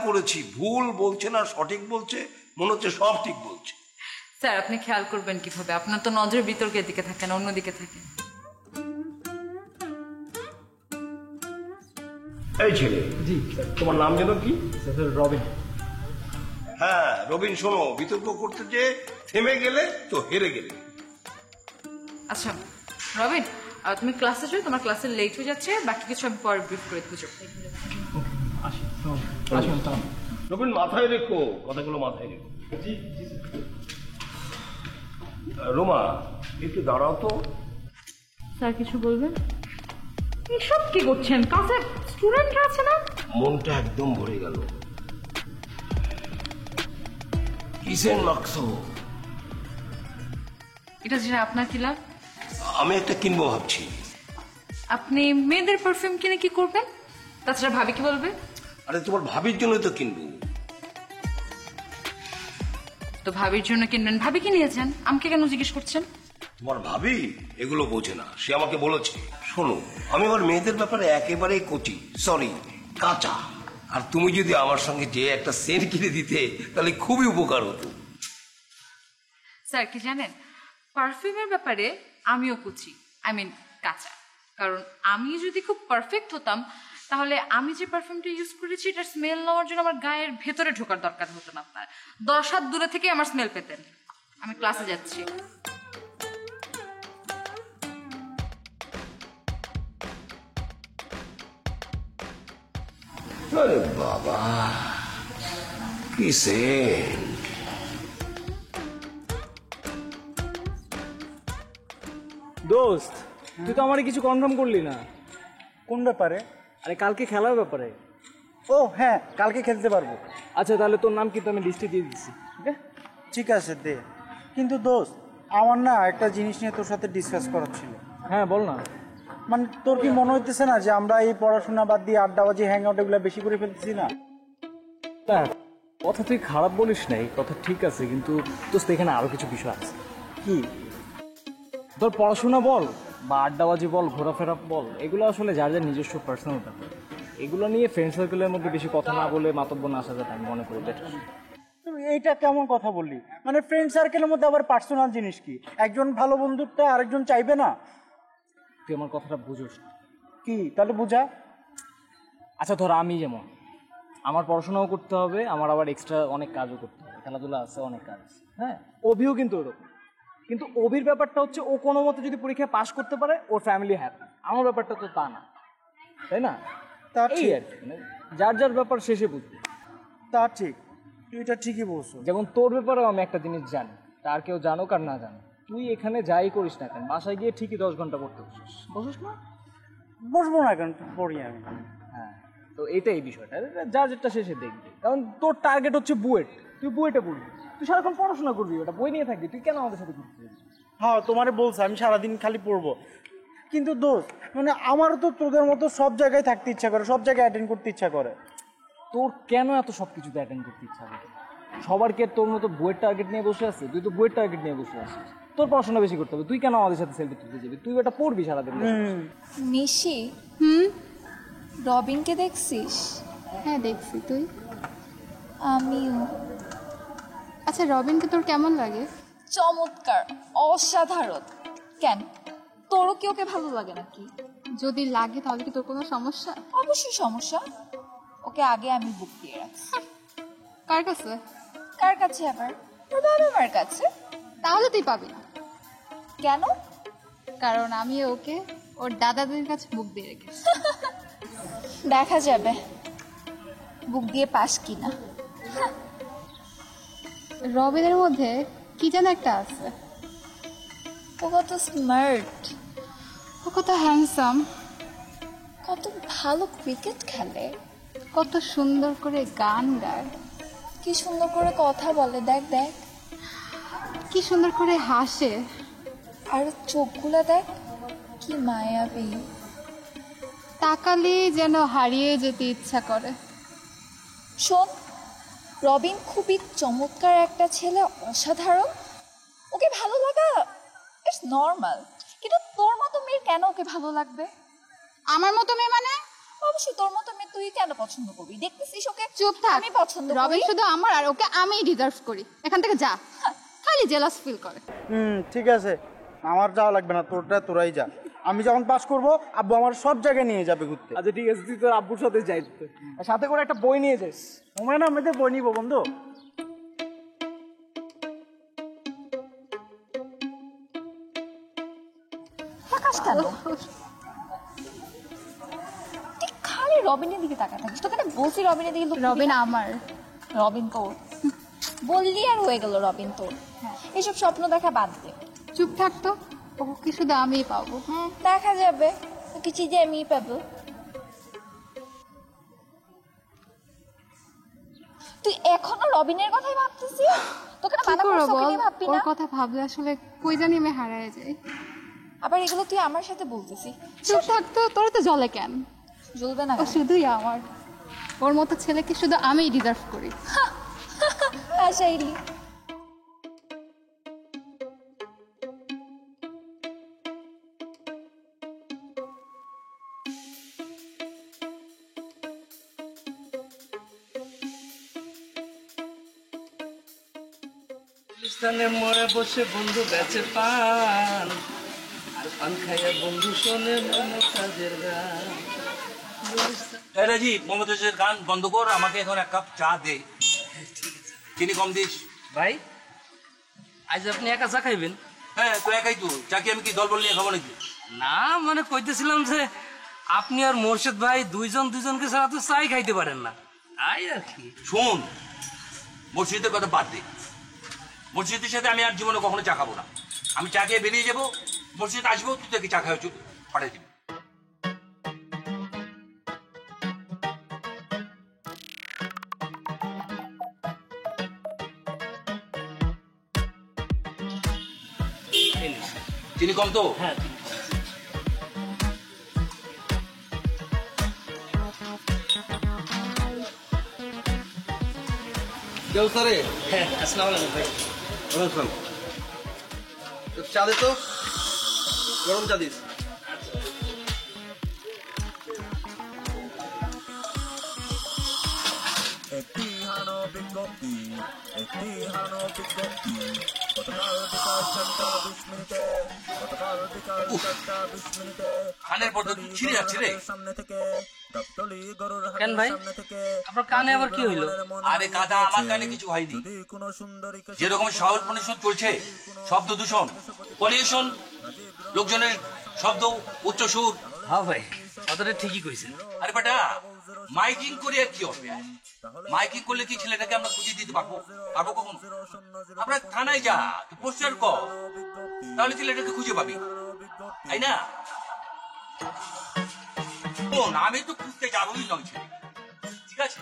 করেছি, ভুল বলছে না সঠিক বলছে, মনে হচ্ছে সব ঠিক বলছে। স্যার আপনি খেয়াল করবেন কিভাবে? আপনার তো নজর বিতর্কের দিকে থাকে না, অন্যদিকে থাকে। এই ছেলে, জি তোমার নাম যেন কি? স্যার রবিন। হ্যাঁ রবিন, শোনো, বিতর্ক করতে যে থেমে গেলে তো হেরে গেলে। আচ্ছা রবিন, তুমি ক্লাসে যাও, তোমার ক্লাসে লেট হয়ে যাচ্ছে, বাকি কিছু আমি পরে ব্রিফ করে দেবো। রবিন মাথায় রেখো, কথাগুলো মাথায় রেখো। জি জি রোমা একটু দাঁড়াও তো। স্যার কিছু বলবেন? এসব কি করছেন? ক্লাসে স্টুডেন্টরা আছে না? মনটা একদম ভরে গেল। কিসের মাকসো? এটা জেনে আপনার কি লাভ? আমি একটা কিনবো ভাবছি। আপনি মেয়েদের পারফিউম কিনে কি করবেন? তাছাড়া ভাবি কি বলবে? আরে তোমার ভাবির জন্য তো কিনবো। তো ভাবির জন্য কিনবেন, ভাবি কি নিয়েছেন, আমাকে কেন জিজ্ঞেস করছেন? তোমার ভাবি এগুলো বোঝে না, সে আমাকে বলেছে। শোনো, আমি আমার মেয়েদের ব্যাপারে একেবারেই কচি, সরি কাঁচা। আর তুমি যদি আমার সঙ্গে যে একটা সেন্ট কিনে দিতে তাহলে খুবই উপকার হতো। স্যার কি জানেন, পারফিউমের ব্যাপারে আমিও কুচি, আই মিন কাঁচা। কারণ আমি যদি খুব পারফেক্ট হতাম তাহলে আমি যে পারফিউমটা ইউজ করেছি এটার স্মেল নেওয়ার জন্য আমার গায়ের ভেতরে ঢোকার দরকার হতো না, আপনার 10 হাত দূরে থেকে আমার স্মেল পেতেন। আমি ক্লাসে যাচ্ছি। আরে বাবা, কি সেন্ট! দোস্ত, তুই তো আমারে কিছু কনফার্ম করলি না। কোন ব্যাপারে? আরে কালকে খেলার ব্যাপারে। ও হ্যাঁ, কালকে খেলতে পারবো। আচ্ছা তাহলে তোর নাম কিন্তু আমি লিস্টে দিয়ে দিচ্ছি। ওকে ঠিক আছে দে। কিন্তু দোস্ত, আমার না একটা জিনিস নিয়ে তোর সাথে ডিসকাস করার ছিল। হ্যাঁ বল না। মানে তোর কি মনে হইতেছে না যে আমরা এই পড়াশোনা বাদ দিয়ে আড্ডাবাজি হ্যাং আউট এগুলো বেশি করে ফেলতেছি না? তা কথা তুই খারাপ বলিস না, এই কথা ঠিক আছে, কিন্তু দোস্ত এখানে আরো কিছু বিষয় আছে। কি? তোর পড়াশোনা বল বা আড্ডাবাজি বল, ঘোরাফেরা বল, এগুলো আসলে যার যার নিজস্ব পার্সোনাল ব্যাপার। এগুলো নিয়ে ফ্রেন্ড সার্কেলের মধ্যে বেশি কথা না বলে মাতব্য না আসা যায়, আমি মনে করি বেটার। তুমি এইটা কেমন কথা বললি? মানে ফ্রেন্ড সার্কেলের মধ্যে আবার পার্সোনাল জিনিস কি? একজন ভালো বন্ধুটা আরেকজন চাইবে না? তুই আমার কথাটা বুঝোস না। কি তাহলে বুঝা। আচ্ছা ধর আমি যেমন, আমার পড়াশোনাও করতে হবে, আমার আবার এক্সট্রা অনেক কাজও করতে হবে, খেলাধুলা আছে, অনেক কাজ আছে। হ্যাঁ, অভিও কিন্তু ওরকম। কিন্তু অভির ব্যাপারটা হচ্ছে ও কোনো মতে যদি পরীক্ষায় পাশ করতে পারে ওর ফ্যামিলি হ্যাপি। আমার ব্যাপারটা তো তা না, তাই না? তা এই ঠিক, আর কি, মানে যার যার ব্যাপার শেষে বুঝবি। তা ঠিক, তুই এটা ঠিকই বলছো। যেমন তোর ব্যাপারেও আমি একটা জিনিস জানি, তার কেউ জানুক আর না জানো, তুই এখানে যাই করিস না কেন বাসায় গিয়ে ঠিকই 10 ঘন্টা পড়তে বসিস না? বসবো না কেন, পড়ি আমি। হ্যাঁ, তো এটাই বিষয়টা, যার যেটা শেষে দেখবি। কারণ তোর টার্গেট হচ্ছে বুয়েট, তুই বুয়েটে পড়বি, তুই সারাক্ষণ পড়াশোনা করবি, ওটা বই নিয়ে থাকবি, তুই কেন আমাদের সাথে ঘুরতে যাবি? হ্যাঁ তোমারে বলছে আমি সারাদিন খালি পড়বো। কিন্তু দোস্ত, মানে আমারও তো তোদের মতো সব জায়গায় থাকতে ইচ্ছা করে, সব জায়গায় অ্যাটেন্ড করতে ইচ্ছা করে। তোর কেন এত সব কিছুতে অ্যাটেন্ড করতে ইচ্ছা করে? সবার কে তোর মতো বইয়ের টার্গেট নিয়ে বসে আছে? তুই তো বইয়ের টার্গেট নিয়ে বসে আছিস, তোর পড়াশোনা বেশি করতে হবে। তুই কেন আমাদের সাথে সেলফি তুলতে যাবি? তুই এটা পড়বি সারাদিন। নিশি, রবিনকে দেখছিস? হ্যাঁ দেখছি, তুই? আমিও। আচ্ছা রবিনকে তোর কেমন লাগে? চমৎকার, অসাধারণ। কেন, তোরও কি ওকে ভালো লাগে নাকি? যদি লাগে তাহলে কি তোর কোনো সমস্যা? অবশ্যই সমস্যা। ওকে আগে আমি বুক দিয়ে রাখছি। কার কাছে? কার কাছে আবার? তোর বাবা মার কাছে। তাহলে তুই পাবি না। কেন? কারণ আমি ওকে ওর দাদাদের কাছে বুক দিয়ে রেখেছি। দেখা যাবে বুক দিয়ে পাস কিনা। রবিনের মধ্যে কি যেন একটা আছে। ও কত স্মার্ট, ও কত হ্যান্ডসাম, কত ভালো ক্রিকেট খেলে, কত সুন্দর করে গান গায়, কি সুন্দর করে কথা বলে, দেখ দেখ, কি সুন্দর করে হাসে, আর চোখগুলো দেখ কি মায়াবী। তাকালেই যেন হারিয়ে যেতে ইচ্ছা করে। শোন, রবিন খুবই চমৎকার একটা ছেলে, অসাধারণ। ওকে ভালো লাগা ইটস নর্মাল, কিন্তু তোর মতো মেয়ের কেন ওকে ভালো লাগবে? আমার মতো মেয়ে মানে? অবশ্যই তোর মতো মেয়ে তুই কেন পছন্দ করবি? দেখতেছিস ওকে, চুপ থাক। আমি পছন্দ করি। রবিন শুধু আমার, আর ওকে আমি ডিজার্ভ করি। এখান থেকে যা। খালি জেলাস ফিল করে। ঠিক আছে, আমার যাওয়া লাগবে না, তোরাই যা। আমি যখন পাস করব আব্বু আমার সব জায়গায় নিয়ে যাবে ঘুরতে। আচ্ছা ঠিক আছে, তুই তোর আব্বুর সাথে যাই, আর সাথে করে একটা বই নিয়ে যাস। সময় না মেয়েদের বই নিবো বন্ধু। তাকাস কেন? তুই খালি রবিনের দিকে তাকায় থাকিস। তোকে না বলছি রবিনের দিকে look দিবি রবিন না। আমার। রবিন তোর, বললি আর হয়ে গেল রবিন তোর। এসব স্বপ্ন দেখা বাদ দে। চুপ থাকতো, ওকে শুধু আমিই পাবো। দেখা যাবে কিছু যে আমি পাবো। তুই এখনো রবিনের কথাই ভাবতেছিস? তোকে না কি মানা করবো করছি ওকে বল? নিয়ে ভাববি ওর না? কথা ভাবলে আসলে কই জানি আমি হারায় যাই। আবার এগুলো তুই আমার সাথে বলতেছিস? চুপ থাকতো, তোর তো জলে কেন? জ্বলবে না ও শুধুই আমার। ওর মতো ছেলেকে শুধু আমিই ডিজার্ভ করি। আশাইলি। স্থানে মোড়ে বসে বন্ধু বেচে পান, আর পান খাইয়া বন্ধু শোনে মমতাজের গান। রাজীব, মমতাজের গান বন্ধ কর, আমাকে এখন এক কাপ চা দে। চিনি কম দিস। ভাই আজ আপনি একা চা খাইবেন? হ্যাঁ, তো একাই তো। চা কি আমি কি দল বল নিয়ে খাবো নাকি? না মানে কইতেছিলাম যে আপনি আর মোর্শেদ ভাই দুইজনকে ছাড়া তো চাই খাইতে পারেন না, তাই আর কি। শোন, মসজিদের কথা বাদ দে। মসজিদের সাথে আমি আর জীবনে কখনো চা খাবো না। আমি চা খেয়ে বেরিয়ে যাবো, মসজিদ আসবো, তুই তাকে চা খাওয়া পাঠিয়ে দিবি। চিনি কম তো? হ্যাঁ কেউ স্যারে হ্যাঁ, আসসালামু আলাইকুম ভাই। চা দে তো, গরম চা দিস। খানের পদ্ধতি ছিঁড়ে যাচ্ছে রে। কেন ভাই, আপনার কানে আবার কি হইলো? আরে কাদা, আমার কানে কিছু হয়নি। যেরকম শহর পলিউশন চলছে, শব্দ দূষণ, পলিউশন, লোকজনের শব্দ উচ্চ সুর। হ্যাঁ ভাই, কথাটা ঠিকই কইছেন। আরে বেটা, মাইকিং করে আর কি হবে? মাইকিং করলে কি ছেলেটাকে আমরা খুঁজে দিতে পারবো? পারবো কখন? আমরা থানায় যা, পোস্টার কর, তাহলে ছেলেটাকে খুঁজে পাবি, তাই না? শোন, আমি তো খুঁজতে যাবোই নয় ছেলে, ঠিক আছে?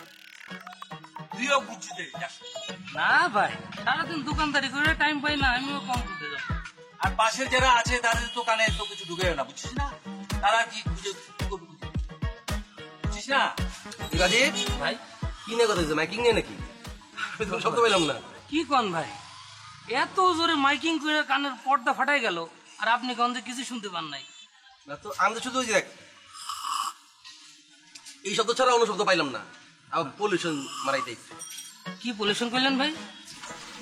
তুইও খুঁজতে যাস। না ভাই, সারাদিন দোকানদারি করে টাইম পাই না, আমিও কম করতে যাবো। আর পাশের যারা আছে তাদের দোকানে তো কিছু ঢুকে না, বুঝছিস না? তারা কি খুঁজে বুঝছিস না? রাজীব ভাই কি নিয়ে কথা হচ্ছে, মাইকিং নিয়ে নাকি? আমি তো শব্দ পেলাম না। কি কন ভাই, এত জোরে মাইকিং করে কানের পর্দা ফাটাই গেল, আর আপনি কন যে কিছু শুনতে পান নাই। না তো, আমি তো শুধু ওই যে দেখ, এই শব্দ ছাড়া অন্য শব্দ পাইলাম না। আবার পলিউশন মারাইতে কি পলিউশন করলেন ভাই?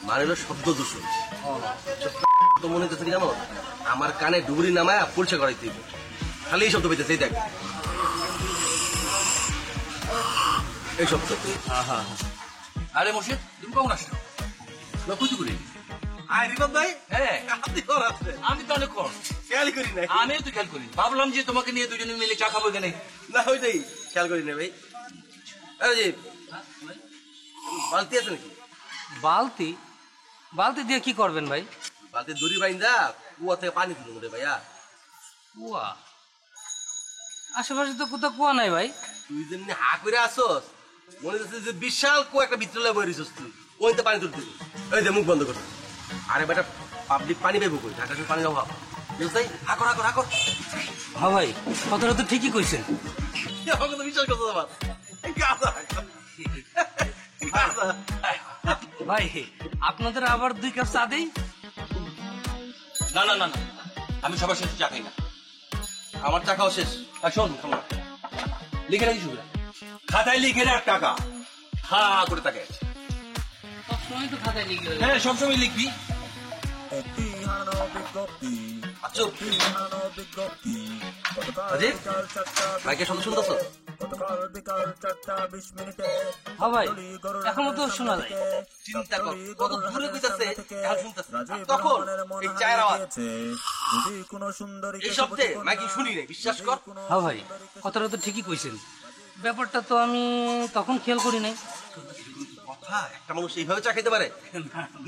মানে হলো শব্দ দূষণ। তো মনে হচ্ছে কি জানো, আমার কানে ডুবুরি নামায় পরিষ্কার করাইতে হবে। খালি এই শব্দ পেতেছে, এই দেখ এই শব্দ। আরে মুর্শিদ, তুমি কখন আসছো? না খুঁজে করি। আয় রিবাদ ভাই, হ্যাঁ, আপনি কখন আসছেন? আমি তো অনেকক্ষণ খেয়ালই করি নাই। আমিও তো খেয়াল করি, ভাবলাম যে তোমাকে নিয়ে দুজনে মিলে চা খাবো এখানে। না ওইটাই খেয়াল করি না ভাই। জি, বালতি আছে নাকি? বালতি? বালতি দিয়ে কি করবেন ভাই? বালতি দড়ি বাইন্দা কুয়া থেকে পানি তুলুন রে ভাইয়া। কুয়া? আশেপাশে তো কোথাও কুয়া নাই ভাই। তুই যেমনি হা করে আসস, মনে হচ্ছে যে বিশাল কুয়া একটা বিদ্যালয় বই রিসস তুই, ওইতে পানি তুলতে। ওই যে মুখ বন্ধ কর। আরে বেটা, পাবলিক পানি পাইব কই? ঢাকা শহরে পানির অভাব। বুঝতাই, হাকর হাকর হাকর। হ্যাঁ ভাই, কথাটা তো ঠিকই কইছেন। আমাকে তো বিশ্বাস করতে আমার গাধা। গাধা। ভাই, আপনাদের আবার 2 কাপ চা দেই? না না না না, আমি সবার সাথে চা খাই না। আমার চা খাওয়া শেষ। আর শোন, লিখে রাখি শুধু খাতায় লিখে রাখ টাকা। হা করে তাকে আছে সবসময় তো খাতায় লিখে রাখি। হ্যাঁ সবসময় লিখবি। আচ্ছা রাজীব ভাইকে শুনতে শুনতেছ? হ্যাঁ ভাই এখনো তো শোনা যায়। চিন্তা কর কত দূরে কইতাছে এখন শুনতেছে। তখন এই চায়ের আওয়াজ এই শব্দে মাইকে শুনি নাই, বিশ্বাস কর। হ্যাঁ ভাই কথাটা তো ঠিকই কইছেন, ব্যাপারটা তো আমি তখন খেয়াল করি নাই। কথা একটা মানুষ এইভাবে চা খেতে পারে?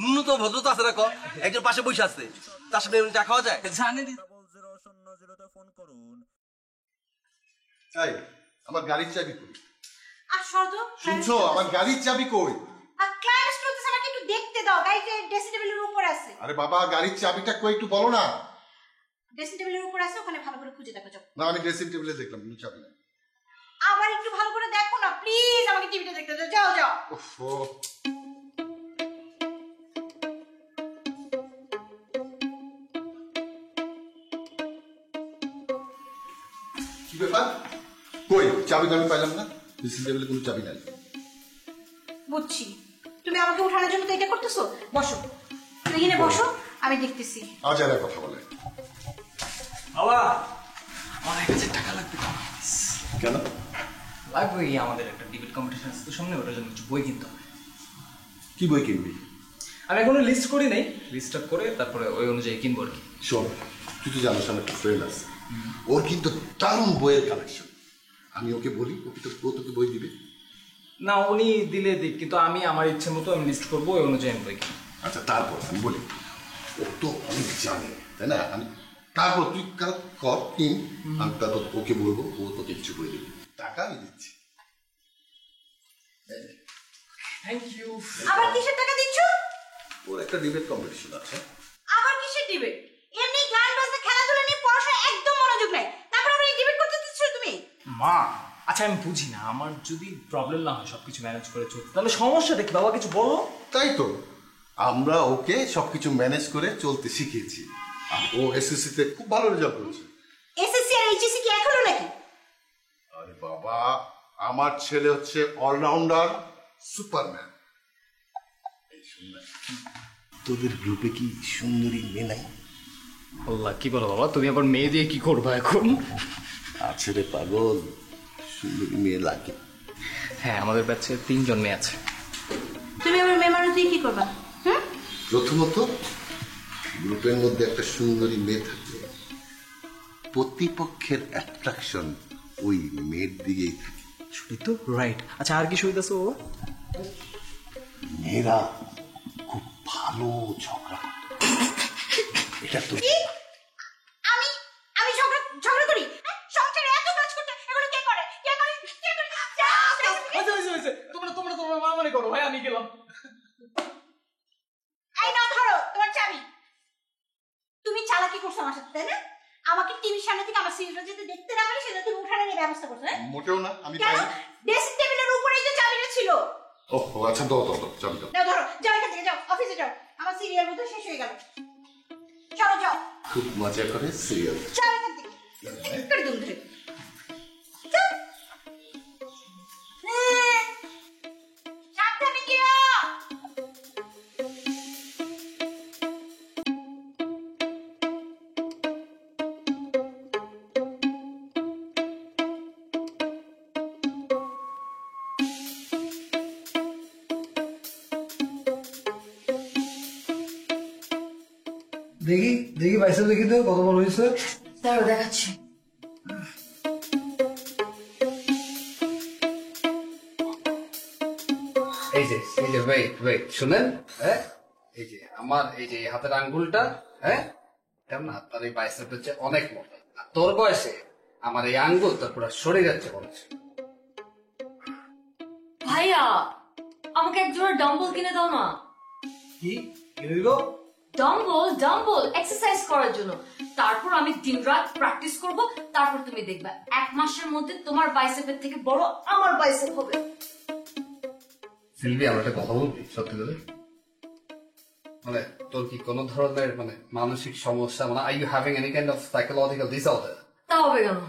ন্যূনতম ভদ্রতা আছে না? ক একজন পাশে বসে আছে, তার সামনে এমনি চা খাওয়া যায়? জানেন এই, আমার গাড়ির চাবি কই? আর শর্ত শুনছো, আমার গাড়ির চাবি কই? আর ক্লায়েন্ট স্টুডেন্টস আমাকে একটু দেখতে দাও, গাড়িতে ড্রেসিং টেবিলের উপর আছে। আরে বাবা, গাড়ির চাবিটা কই একটু বলো না। ড্রেসিং টেবিলের উপর আছে, ওখানে ভালো করে খুঁজে দেখো। যাও। না, আমি ড্রেসিং টেবিলে দেখলাম কোনো চাবি নাই। আবার একটু ভালো করে দেখো না প্লিজ, আমাকে টিভিতে দেখতে দাও। যাও যাও। ওফো, কি ব্যাপার? কই চাবি তো আমি পাইলাম না। ড্রেসিং টেবিলে কোনো চাবি নাই। বুঝছি, তুমি আমাকে উঠানোর জন্য তো এটা করতেছো। বসো, তুমি এখানে বসো, আমি দেখতেছি। আজ আর এক কথা বলে বাবা, আমার কাছে টাকা লাগবে। কেন? লাগবে, আমাদের একটা ডিবেট কম্পিটিশন আছে তো সামনে, ওটার জন্য কিছু বই কিনতে হবে। কি বই কিনবি? আমি এখনো লিস্ট করি নাই, লিস্টটা করে তারপরে ওই অনুযায়ী কিনবো আর কি। শোন, তুই তো জানিস আমার একটা ফ্রেন্ড আছে, ওর কিন্তু দারুণ বইয়ের কালেকশন। আমি ওকে বলি, ও তোকে বই দিবে। না, উনি দিলে দিক, কিন্তু আমি আমার ইচ্ছে মতো আমি লিস্ট করবো, ওই অনুযায়ী আমি বই কিনবো। আচ্ছা, তারপর আমি বলি, ও তো অনেক জানে, তাই না? আমি তারপর তুই কর কিন, আমি তারপর ওকে বলবো, ও তোকে কিছু বই দিবে। টাকা আমি দিচ্ছি। Thank you. আবার কিসের টাকা দিচ্ছ? ওর একটা ডিবেট কম্পিটিশন আছে। আবার কিসের ডিবেট? এমনি গান বাজনা খেলাধুলা নিয়ে পড়াশোনা একদম মনোযোগ নাই, তারপর আবার এই ডিবেট করতে দিচ্ছ তুমি? মা, আচ্ছা আমি বুঝি না, আমার যদি প্রবলেম না হয় সবকিছু ম্যানেজ করে চলতে, তাহলে সমস্যা দেখি, বাবা কিছু বলো। তাই তো, আমরা ওকে সবকিছু ম্যানেজ করে চলতে শিখিয়েছি, আর ও এসএসসি তে খুব ভালো রেজাল্ট করেছে। এসএসসি আর এইচএসসি কি এক হলো নাকি? আরে বাবা, আমার ছেলে হচ্ছে অলরাউন্ডার, সুপারম্যান। এই শুন না, তোদের গ্রুপে কি সুন্দরী মেয়ে নাই? আল্লাহ, কি বলো বাবা, তুমি আবার মেয়ে দিয়ে কি করবো এখন? আছে রে পাগল, সুন্দরী মেয়ে লাগে। হ্যাঁ, আমাদের ব্যাচে 3 জন মেয়ে আছে। তুমি আবার মেয়ে মানুষ দিয়ে কি করবা? প্রথমত, গ্রুপের মধ্যে একটা সুন্দরী মেয়ে থাকলে প্রতিপক্ষের অ্যাট্রাকশন ওই মেয়ের দিকেই থাকে। শুনি তো, রাইট। আচ্ছা, আর কি সুবিধা আছে বাবা? মেয়েরা খুব ভালো ঝগড়া করতে পারে। এটা তো আমি আমি ঝগড়া ঝগড়া করি? সংসারে এত কাজ করতে এগুলো কে করে? কে করে? কে করে? তোমরা মারামারি করো ভাই, আমি গেলাম। এই নাও ধরো তোমার চাবি। তুমি চালাকি করছো আমার সাথে, তাই না? আমাকে টিভির সামনে থেকে আমার সিরিয়াল যেতে দেখতে না পারি, সেটা তুমি উঠানে নিয়ে ব্যবস্থা করছো। হ্যাঁ, মোটেও না, আমি কেন? পাইনি। ড্রেসিং টেবিলের উপরেই তো চাবিটা ছিল। ওহ, আচ্ছা, দাও চাবি দাও। নাও ধরো, যাও এখান থেকে, যাও অফিসে যাও। আমার সিরিয়াল মতো শেষ হয়ে গেল। চলো যাও, খুব মজা করে সিরিয়াল। যাও এখান থেকে। করে দুম ধরে যাও। সাবধানে যেও। দেখি দেখি বাইসেপ দেখি তো কত বড় হয়েছে। দাঁড়াও, দেখাচ্ছি। এই যে ওয়েট শুনেন, হ্যাঁ এই যে আমার এই যে হাতের আঙ্গুলটা, হ্যাঁ এটা না তার এই বাইসেপ হচ্ছে অনেক মোটা। আর তোর বয়সে আমার এই আঙ্গুল তোর পুরো সরে যাচ্ছে মনে হচ্ছে। ভাইয়া, আমাকে এক জোড়া ডাম্বল কিনে দাও না। কি কিনে দিব? ডাম্বল এক্সারসাইজ করার জন্য। তারপর আমি দিনরাত প্র্যাকটিস করব, তারপর তুমি দেখবে 1 মাসের মধ্যে তোমার বাইসেপের থেকে বড় আমার বাইসেপ হবে। সিলভি, আমরা একটা কথা বলবি সত্যি করে, মানে তোর কি কোনো ধরনের মানে মানসিক সমস্যা, মানে are you having any kind of psychological disorder? তা হবে কেন?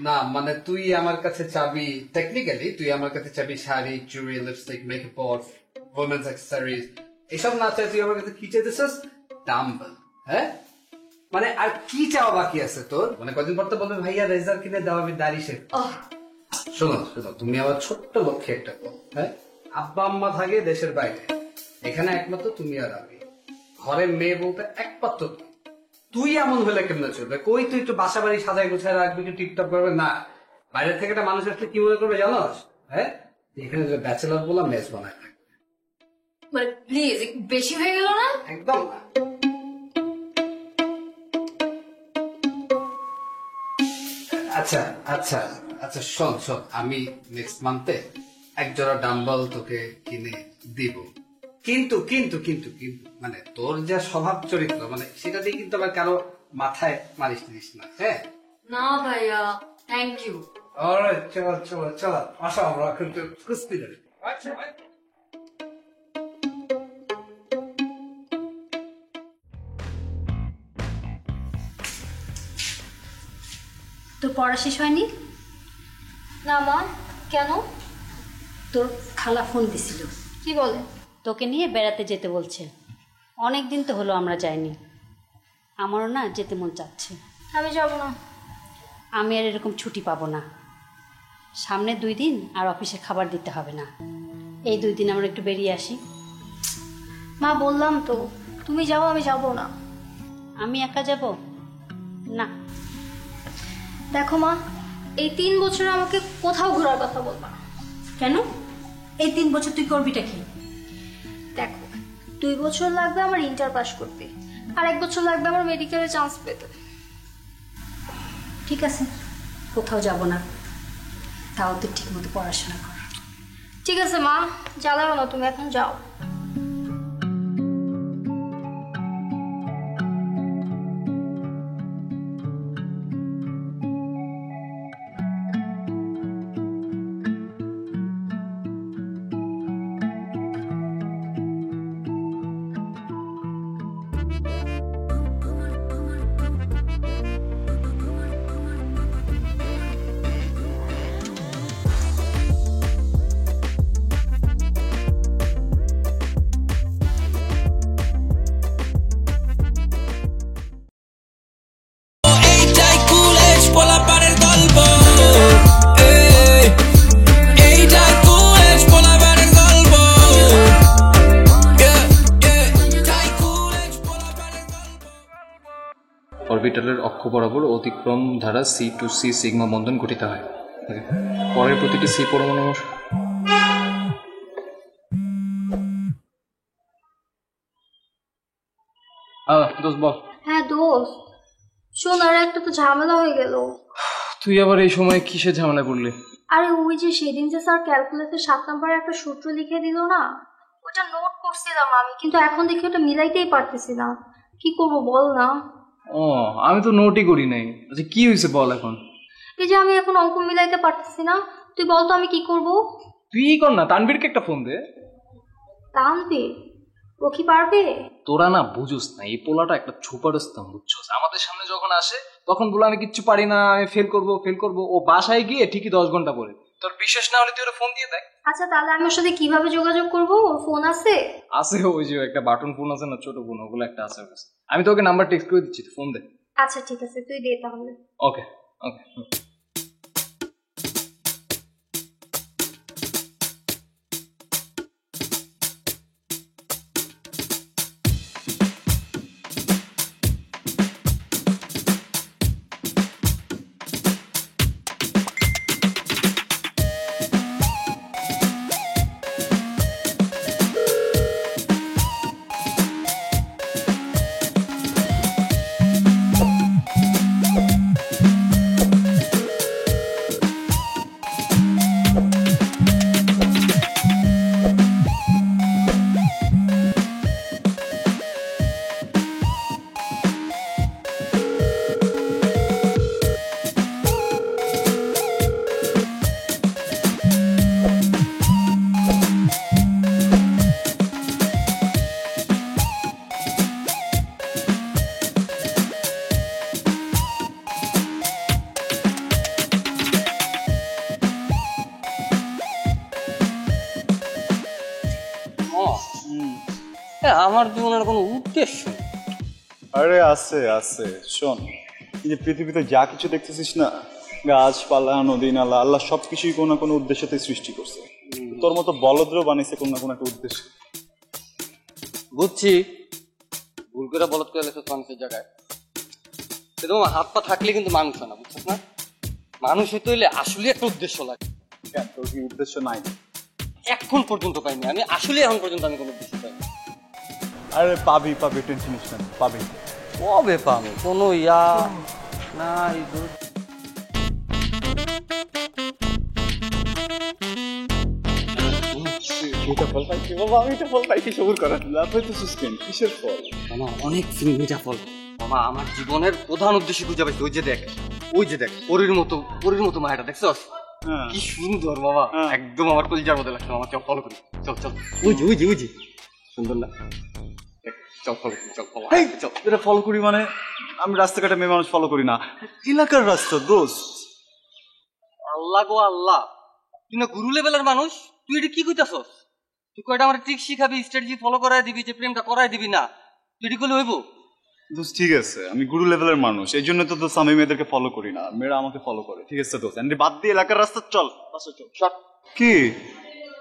না মানে তুই আমার কাছে চাবি, টেকনিক্যালি তুই আমার কাছে চাবি শাড়ি, চুড়ি, লিপস্টিক, মেকআপ পট, ওমেন্স অ্যাক্সেসরিজ, এসব না চাই তুই আমার কাছে কি চাইতেছিস? ডাম্বল। হ্যাঁ মানে আর কি চাওয়া বাকি আছে তোর? মানে কদিন পর তো বলবে ভাইয়া রেজার কিনে দাও, আমি দাড়ি শেভ। শোনো শোনো, তুমি আমার ছোট্ট লক্ষ্যে একটা বল। হ্যাঁ, আব্বা আম্মা থাকে দেশের বাইরে, এখানে একমাত্র তুমি আর আমি, ঘরে মেয়ে বলতে একমাত্র তুই এমন হলে কেমন চলবে? কই তুই একটু বাসা বাড়ি সাজাই গোছায় রাখবি, একটু টিকটক করবে না? বাইরে থেকে একটা মানুষ আসলে কি মনে করবে জানোস? হ্যাঁ, এখানে ব্যাচেলর বলা মেস বানায় থাকবে। মানে প্লিজ বেশি হয়ে গেল না? একদম না। আচ্ছা আচ্ছা আচ্ছা, শোন শোন, আমি নেক্সট মান্থে এক জোড়া ডাম্বল তোকে কিনে দিব, কিন্তু কিন্তু কিন্তু কিন্তু মানে তোর যা স্বভাব চরিত্র, মানে সেটা দিয়ে কিন্তু আবার কারো মাথায় মারিস দিস না। হ্যাঁ না ভাইয়া, থ্যাংক ইউ। অলরাইট, চল চল চল, আসো আমরা কিন্তু কুস্তি লড়ি। আচ্ছা তোর পড়া শেষ হয়নি? না মা, কেন? তোর খালা ফোন দিছিল। কি বলে? তোকে নিয়ে বেড়াতে যেতে বলছে। অনেক দিন তো হলো আমরা যাইনি, আমারও না যেতে মন চাচ্ছে। আমি যাব না। আমি আর এরকম ছুটি পাবো না। সামনে 2 দিন আর অফিসে খাবার দিতে হবে না, এই 2 দিন আমরা একটু বেরিয়ে আসি। মা বললাম তো, তুমি যাও, আমি যাব না। আমি একা যাব না। দেখো মা, এই 3 বছরে আমাকে কোথাও ঘোরার কথা বলবা। কেন? এই 3 বছর তুই করবিটা কি? দেখো, 2 বছর লাগবে আমার ইন্টার পাস করতে, আর 1 বছর লাগবে আমার মেডিকেলের চান্স পেতে। ঠিক আছে, কোথাও যাব না, তাও তুই ঠিক মতো পড়াশোনা কর। ঠিক আছে মা, জ্বালাও না, তুমি এখন যাও। অরবিটালের অক্ষ বরাবর অতিক্রম দ্বারা সি টু সি সিগমা বন্ধন গঠিত হয়। পরের প্রতিটি সি পরমাণু দোস্ত বল। হ্যাঁ দোস্ত, শোন, আর একটা তো ঝামেলা হয়ে গেল। তুই আবার এই সময় কিসের ঝামেলা করলি? আরে ওই যে সেদিন যে স্যার ক্যালকুলাসে 7 নম্বরের একটা সূত্র লিখে দিল না, ওটা নোট করছিলাম আমি, কিন্তু এখন দেখি ওটা মিলাইতেই পারতেছি না। কি করবো বল না? ও, আমি তো নোটই করি নাই। আচ্ছা কি হয়েছে বল এখন। এই যে আমি এখন অঙ্ক মিলাইতে পারতেছি না, তুই বল তো আমি কি করব? তুই কর না, তানবীরকে একটা ফোন দে। তানবীর? ও কি পারবে? তোরা না বুঝুস না, এই পোলাটা একটা সুপারস্টার, বুঝছস? আমাদের সামনে যখন আসে তখন বলে আমি কিচ্ছু পারি না, আমি ফেল করবো। ও বাসায় গিয়ে ঠিকই 10 ঘন্টা পরে। তোর বিশ্বাস না হলে তুই ওর ফোন দিয়ে দেখ। আচ্ছা তাহলে আমি ওর সাথে কিভাবে যোগাযোগ করব? ওর ফোন আছে? আছে, ওই যে একটা বাটন ফোন আছে না, ছোট ফোন, ওগুলো একটা আছে। আমি তোকে নাম্বার টেক্সট করে দিচ্ছি, ফোন দে। আচ্ছা ঠিক আছে, তুই দে তাহলে। ওকে ওকে। আমার জীবনের কোনো উদ্দেশ্য নেই। আরে আছে আছে, শোন, এই যে পৃথিবীতে যা কিছু দেখতেছিস না, গাছপালা, নদী নালা, আল্লাহ সবকিছুই কোনো না কোনো উদ্দেশ্যতে সৃষ্টি করছে। তোর মতো বলদ্র বানিয়েছে কোনো না কোনো একটা উদ্দেশ্য। বুঝছি, ভুল করে বলদ করে লেখো মানুষের জায়গায়, কিন্তু হাত পা থাকলে কিন্তু মানুষ হয় না, বুঝছিস না? মানুষ হইতে হইলে আসলে একটা উদ্দেশ্য লাগে। তোর কি উদ্দেশ্য নাই? এখন পর্যন্ত পাইনি আমি, আসলে এখন পর্যন্ত আমি কোনো উদ্দেশ্য পাইনি। আরে পাবি পাবি, টেনশন নিস না, পাবি। কবে পাবো? কোনো ইয়া নাই। মিঠা ফল পাইছি বাবা, মিঠা ফল পাইছি, সবুর করা লাভ হইতেছিস কেন? কিসের ফল? মামা অনেক মিঠা ফল মামা, আমার জীবনের প্রধান উদ্দেশ্য খুঁজে পাইছি। ওই যে দেখ, ওই যে দেখ, পরীর মতো মায়াটা দেখছস? কি সুন্দর বাবা, একদম আমার কলিজার মধ্যে লাগছে। আমার চল ফলো করি, চল চল। উজি সুন্দর না? চল ফলো করি, চল ফলো। চল, এটা ফলো করি মানে? আমি রাস্তাঘাটে মেয়ে মানুষ ফলো করি না, এলাকার রাস্তা দোস্ত। আল্লাহ গো আল্লাহ, তুই না গুরু লেভেলের মানুষ, তুই এটা কি কইতাছস? তুই কয়টা আমার ট্রিক শিখাবি, স্ট্র্যাটেজি ফলো করাই দিবি, যে প্রেমটা করাই দিবি না, তুই এটি করলে হইব? দোস্ত ঠিক আছে, আমি গুরু লেভেলের মানুষ, এই জন্য তো দোস্ত আমি মেয়েদেরকে ফলো করি না, মেয়েরা আমাকে ফলো করে। ঠিক আছে দোস্ত, এন্ড বাদ দিয়ে এলাকার রাস্তা চল, পাশে চল। শট। কি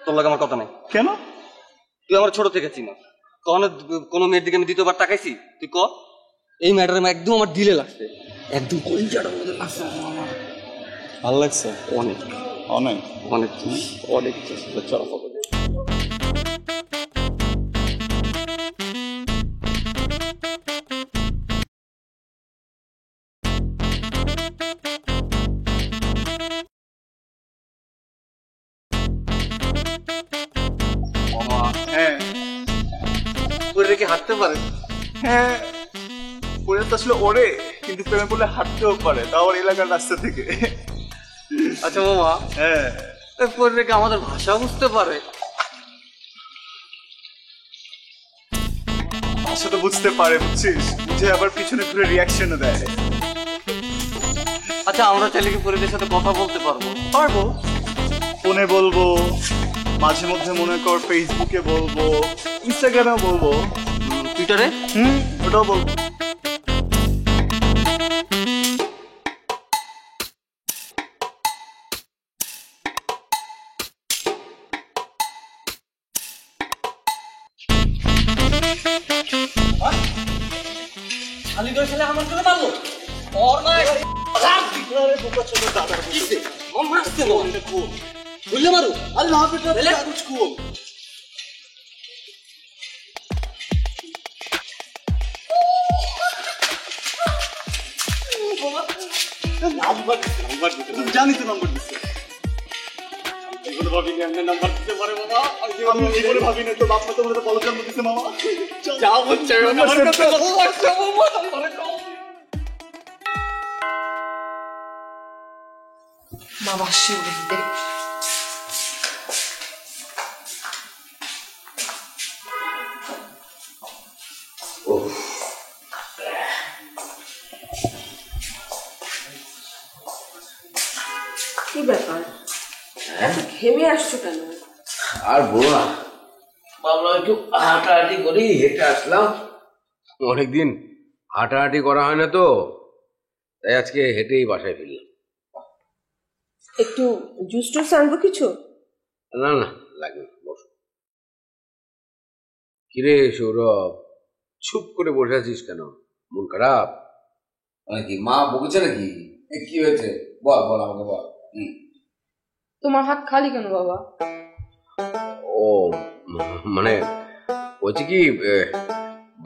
তোর লাগে আমার কথা নাই। কেন? তুই আমার ছোট থেকে চিনো, কখনো কোনো মেয়ের দিকে আমি দ্বিতীয়বার তাকাইছি? তুই ক। এই ম্যাটারে একদম আমার দিলে লাগছে, একদম কলিজাটার মধ্যে লাগছে। ভালো লাগছে? অনেক অনেক অনেক অনেক। চল ফলো। হ্যাঁ, পরে কি হাঁটতে পারে? হ্যাঁ, পরে তো আসলে ওরে, কিন্তু প্রেমে পড়লে হাঁটতেও পারে, তাও এলাকার রাস্তা থেকে। আচ্ছা মামা, হ্যাঁ, পরে রেখে আমাদের ভাষা বুঝতে পারে? ভাষা তো বুঝতে পারে, বুঝছিস, বুঝে আবার পিছনে ঘুরে রিয়াকশনও দেয়। আচ্ছা, আমরা চাইলে কি পরিদের সাথে কথা বলতে পারবো? পারবো, ফোনে বলবো, মাঝে মধ্যে মনে কর ফেসবুকে বলবো, ইনস্টাগ্রামেও বলবো, টুইটারে ওটাও বলবো। খালি করে খেলে আমার করে পারলো ওর না বুঝলে মারু আল্লাহ জানি তো নম্বর দিচ্ছে, ভাবিনি আপনার নাম্বার দিতে পারে বাবা, আমি জীবনে ভাবিনি তো বাপ মা তোমার বলো জন্ম দিচ্ছে মামা। যা হচ্ছে আমার কাছে ভালো লাগছে বাবা আসছে দেখতে। কি ব্যাপার, ঘেমে আসছো কেন? আর বলো না, ভাবলাম একটু হাঁটাহাঁটি করি, হেঁটে আসলাম। অনেকদিন হাঁটাহাঁটি করা হয় না তো, তাই আজকে হেঁটেই বাসায় ফিরলাম। একটু জুস টুস আনবো কিছু? না না, লাগবে না, বসো। কিরে সৌরভ, চুপ করে বসে আছিস কেন? মন খারাপ নাকি? মা বকেছে নাকি? কি হয়েছে বল, বল আমাকে বল। তোমার হাত খালি কেন বাবা? ও মানে হচ্ছে কি,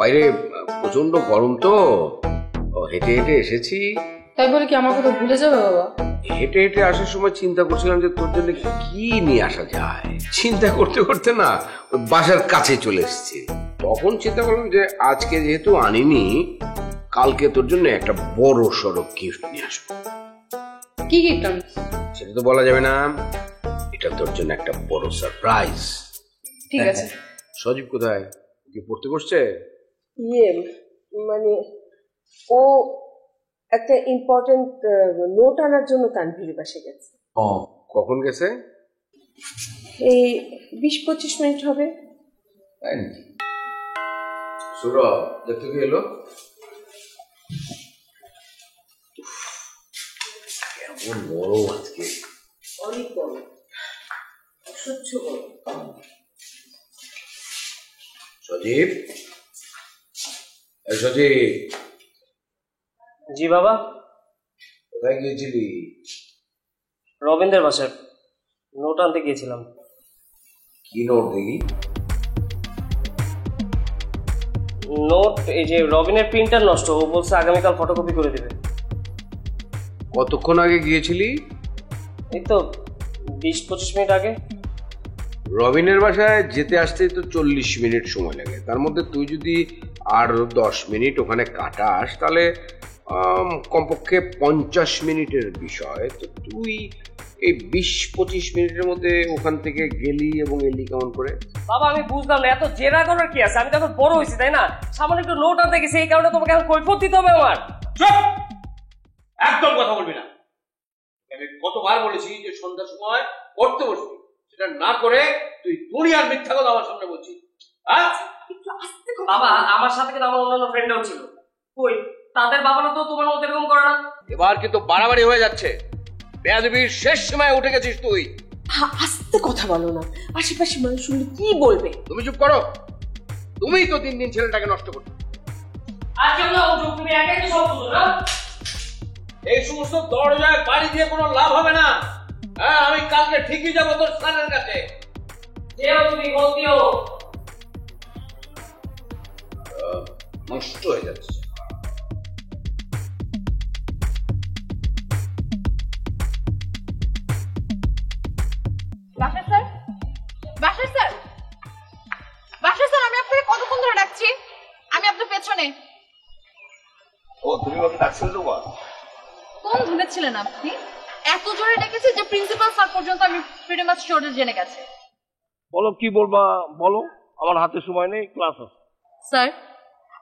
বাইরে প্রচন্ড গরম তো, হেঁটে হেঁটে এসেছি। তাই বলে কি আমার কথা ভুলে যাবে বাবা? হেঁটে হেঁটে আসার সময় চিন্তা করছিলাম যে তোর জন্য কি নিয়ে আসা যায়। চিন্তা করতে করতে না বাসার কাছে চলে এসেছি। তখন চিন্তা করলাম যে আজকে যেহেতু আনিনি, কালকে তোর জন্য একটা বড় সড়ো গিফট নিয়ে আসবো। কি গিফট? সেটা তো বলা যাবে না, এটা তোর জন্য একটা বড় সারপ্রাইজ। ঠিক আছে। সজীব কোথায়? কি পড়তে বসছে? মানে ও একটা ইম্পর্টেন্ট নোট আনার জন্য তানভীর বাসে গেছে। কখন গেছে? এই 20-25 মিনিট হবে। তাই নাকি? সৌরভ দেখতে কি এলো? কেমন গরম আজকে, অনেক গরম, অসহ্য গরম। সজীব, সজীব। জি বাবা। কোথায় গিয়েছিলি? রবীন্দ্রের বাসায় নোট আনতে গিয়েছিলাম। কি নোট দেখি? নোট, এই যে রবিনের প্রিন্টার নষ্ট, ও বলছে আগামীকাল ফটোকপি করে দেবে। কতক্ষণ আগে গিয়েছিলি? এই তো 20-25 মিনিট আগে। রবিনের বাসায় যেতে আসতে তো 40 মিনিট সময় লাগে, তার মধ্যে তুই যদি আর 10 মিনিট ওখানে কাটাস তাহলে কমপক্ষে 50 মিনিটের বিষয়। তো তুই এই 20-25 মিনিটের মধ্যে ওখান থেকে গেলি এবং এলি কেমন করে? বাবা আমি বুঝলাম না, এত জেরা করার কি আছে? আমি তো এখন বড় হয়েছি তাই না? সামান্য একটু নোট আনতে গেছি, এই কারণে তোমাকে এখন কৈফিয়ত দিতে হবে আমার? একদম কথা বলবি না। আমি কতবার বলেছি যে সন্ধ্যার সময় পড়তে বসবি, সেটা না করে তুই দুনিয়ার মিথ্যা কথা আমার সামনে বলছিস। বাবা আমার সাথে কিন্তু আমার অন্যান্য ফ্রেন্ডও ছিল, কই তাদের বাবারা তো তোমার মতো এরকম করে না। এবার কিন্তু বাড়াবাড়ি হয়ে যাচ্ছে, বেয়াদবির শেষ সময় উঠে গেছিস তুই। আস্তে কথা বলো না, আশেপাশে মানুষ শুনলে কি বলবে? তুমি চুপ করো, তুমি তো দিন দিন ছেলেটাকে নষ্ট করছো। আজকে না ও তুমি একাই তো সব বুঝো না। এই সমস্ত দরজায় বাড়ি দিয়ে কোনো লাভ হবে না। হ্যাঁ, আমি কালকে ঠিকই যাবো তোর স্যারের কাছে। যেও তুমি বলতিও। নষ্ট হয়ে যাচ্ছে। বাসার স্যার, বাসার স্যার, বাসার স্যার, আমি আপনাকে কতক্ষণ ধরে ডাকছি? আমি আপনার পেছনে। ও তুমি আমাকে ডাকছিলে তো? কোন ধরে ছিলেন আপনি? এত জোরে ডেকেছি যে প্রিন্সিপাল স্যার পর্যন্ত আমি প্রিটি মাচ শর্টে জেনে গেছে। বলো কি বলবা বলো, আমার হাতে সময় নেই, ক্লাস আছে। স্যার,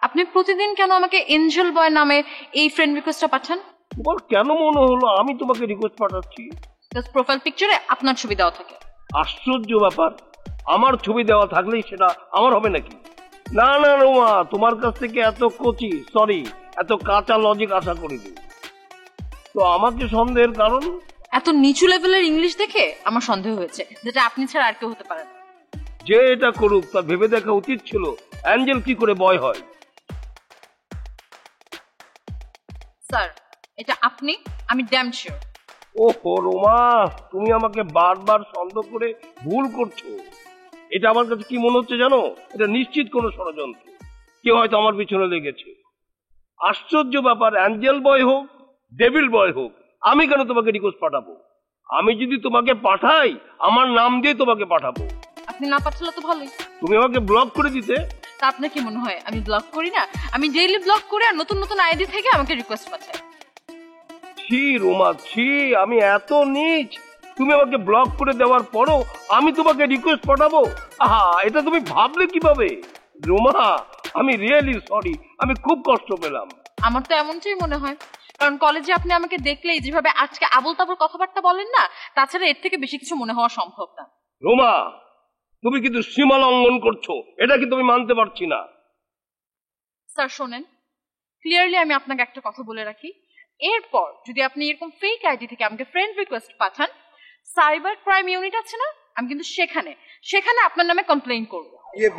আপনি প্রতিদিন কেন আমাকে এঞ্জেল বয় নামে এই ফ্রেন্ড রিকোয়েস্টটা পাঠান? বল কেন মনে হলো আমি তোমাকে রিকোয়েস্ট পাঠাচ্ছি? প্রোফাইল পিকচারে আপনার ছবি দেওয়া থাকে। আশ্চর্য ব্যাপার, আমার ছবি দেওয়া থাকলেই সেটা আমার হবে নাকি? না না রোমা, তোমার কাছ থেকে এত কচি, সরি, এত কাঁচা লজিক আশা করিনি। তো আমাকে সন্দেহের কারণ? এত নিচু লেভেলের ইংলিশ দেখে আমার সন্দেহ হয়েছে, যেটা আপনি ছাড়া আর কেউ হতে পারে না। যে এটা করুক তার ভেবে দেখা উচিত ছিল অ্যাঞ্জেল কি করে বয় হয়। স্যার, এটা আপনি, আমি ড্যাম শিওর। ওহো রোমা, তুমি আমাকে বারবার সন্দেহ করে ভুল করছো। এটা আমার কাছে কি মনে হচ্ছে জানো? এটা নিশ্চিত কোনো ষড়যন্ত্র, কেউ হয়তো আমার পিছনে লেগেছে। আশ্চর্য ব্যাপার, অ্যাঞ্জেল বয় হোক ডেভিল বয় হোক, আমি কেন তোমাকে রিকোয়েস্ট পাঠাবো? আমি যদি তোমাকে পাঠাই আমার নাম দিয়ে তোমাকে পাঠাবো। আপনি না পাঠালে তো ভালোই। তুমি আমাকে ব্লক করে দিতে। তা আপনার কি মনে হয় আমি ব্লক করি না? আমি ডেইলি ব্লক করি আর নতুন নতুন আইডি থেকে আমাকে রিকোয়েস্ট পাঠাই। ছি রোমা ছি, আমি এত নীচ? তুমি আমাকে ব্লক করে দেওয়ার পরও আমি তোমাকে রিকোয়েস্ট পাঠাবো? আহা, এটা তুমি ভাবলে কিভাবে? রোমা, আমি রিয়েলি সরি, আমি খুব কষ্ট পেলাম। আমার তো এমনটাই মনে হয়, কারণ কলেজে আপনি আমাকে দেখলেই যেভাবে আজকে আবল তাবল কথাবার্তা বলেন না, তাছাড়া এর থেকে বেশি কিছু মনে হওয়া সম্ভব না। রোমা, তুমি কিন্তু সীমা লঙ্ঘন করছো, এটা কিন্তু আমি মানতে পারছি না। স্যার শোনেন, ক্লিয়ারলি আমি আপনাকে একটা কথা বলে রাখি, এরপর যদি আপনি এরকম ফেক আইডি থেকে আমাকে ফ্রেন্ড রিকোয়েস্ট পাঠান, সাইবার ক্রাইম ইউনিট আছে না, আমি কিন্তু সেখানে আপনার নামে কমপ্লেইন করব।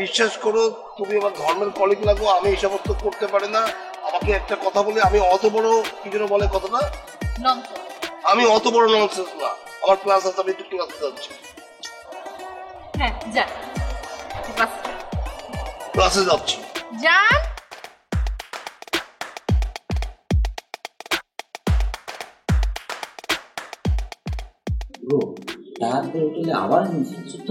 বিশ্বাস করো, তুমি আমার ধর্মের কলিগ লাগো, আমি এই সমস্ত করতে পারি না। আমাকে একটা কথা বলে, আমি অত বড় কি যেন বলে কথাটা, ননসেন্স। আমি অত বড় ননসেন্স না। আমার ক্লাস আছে, আমি একটু ক্লাসে যাচ্ছি। হ্যাঁ যান, ক্লাসে যাচ্ছি, যান। তারপরে হোটেলে আবার চুপ।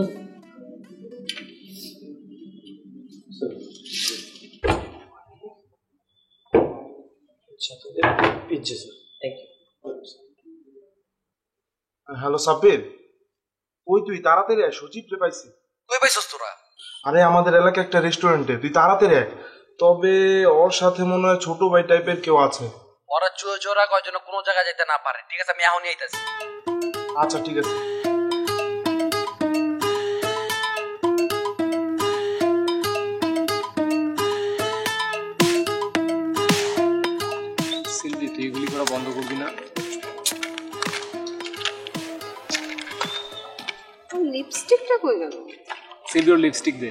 হ্যালো সাব্বির, ওই তুই তাড়াতাড়ি আয়, সচিব রে পাইছি। কই পাইছস তোরা? আরে আমাদের এলাকায় একটা রেস্টুরেন্টে, তুই তাড়াতাড়ি আয়। তবে ওর সাথে মনে হয় ছোট ভাই টাইপের কেউ আছে। ওরা চোরা কয় যেন কোনো জায়গায় যেতে না পারে। ঠিক আছে, আমি এখনই আইতাছি। আচ্ছা ঠিক আছে। সিলভিওর লিপস্টিক দে।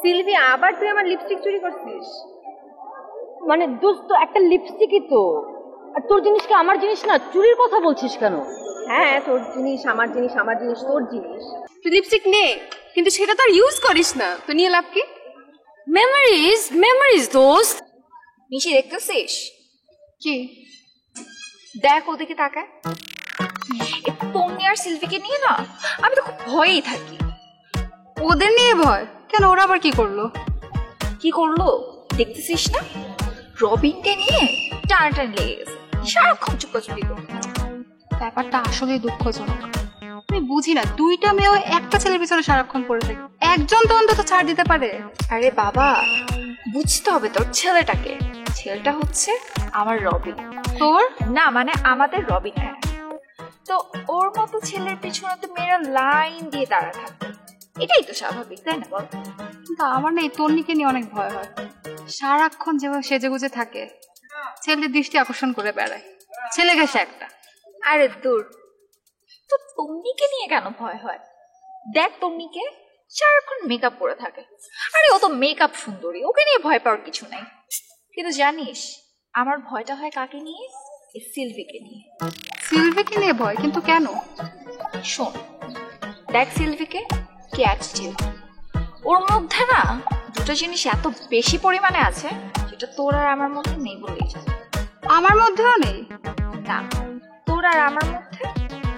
সিলভি, আবার তুই আমার লিপস্টিক চুরি করছিস? মানে দোস্ত, একটা লিপস্টিকই তো, আর তোর জিনিস কি আমার জিনিস না? চুরির কথা বলছিস কেন? হ্যাঁ, তোর জিনিস আমার জিনিস, আমার জিনিস তোর জিনিস। তুই লিপস্টিক নে, কিন্তু সেটা তো আর ইউজ করিস না, তো নিয়ে লাভ কি? মেমোরিজ, মেমোরিজ দোস্ত। মিশি দেখতেছিস কি? দেখ ওদিকে তাকায়। তন্নি আর সিলভিকে নিয়ে না আমি তো খুব ভয়েই থাকি। ওদের নিয়ে ভয় কেন? ওরা আবার কি করলো? কি করলো দেখতেছিস না? রবিনকে নিয়ে টানাটানি লেগে গেছে, সারাক্ষণ চুপাচুপি করতে। ব্যাপারটা আসলে দুঃখজনক। আমি বুঝি না, দুইটা মেয়েও একটা ছেলের পিছনে সারাক্ষণ পড়ে থাকে, একজন তো অন্তত ছাড় দিতে পারে। আরে বাবা, বুঝতে হবে তোর ছেলেটাকে। ছেলেটা হচ্ছে আমার রবিন। তোর না, মানে আমাদের রবিন। হ্যাঁ, তো ওর মতো ছেলের পিছনে তো মেয়েরা লাইন দিয়ে দাঁড়া থাকবে, এটাই তো স্বাভাবিক, তাই না বল? কিন্তু আমার না এই তন্নিকে নিয়ে অনেক ভয় হয়। সারাক্ষণ যেভাবে সেজেগুজে থাকে, ছেলের দৃষ্টি আকর্ষণ করে বেড়ায়, ছেলে গেছে একটা। আরে দূর, তো তন্নিকে নিয়ে কেন ভয় হয়? দেখ তন্নিকে, সারাক্ষণ মেকআপ করে থাকে। আরে ও তো মেকআপ সুন্দরী, ওকে নিয়ে ভয় পাওয়ার কিছু নাই। কিন্তু জানিস আমার ভয়টা হয় কাকে নিয়ে? এই সিলভিকে নিয়ে। সিলভিকে নিয়ে ভয়? কিন্তু কেন? শোন, দেখ সিলভিকে কি অ্যাটিটিউড। ওর মধ্যে না দুটো জিনিস এত বেশি পরিমাণে আছে যেটা তোর আর আমার মধ্যে নেই বলেই চলে। আমার মধ্যেও নেই? না, তোর আর আমার মধ্যে,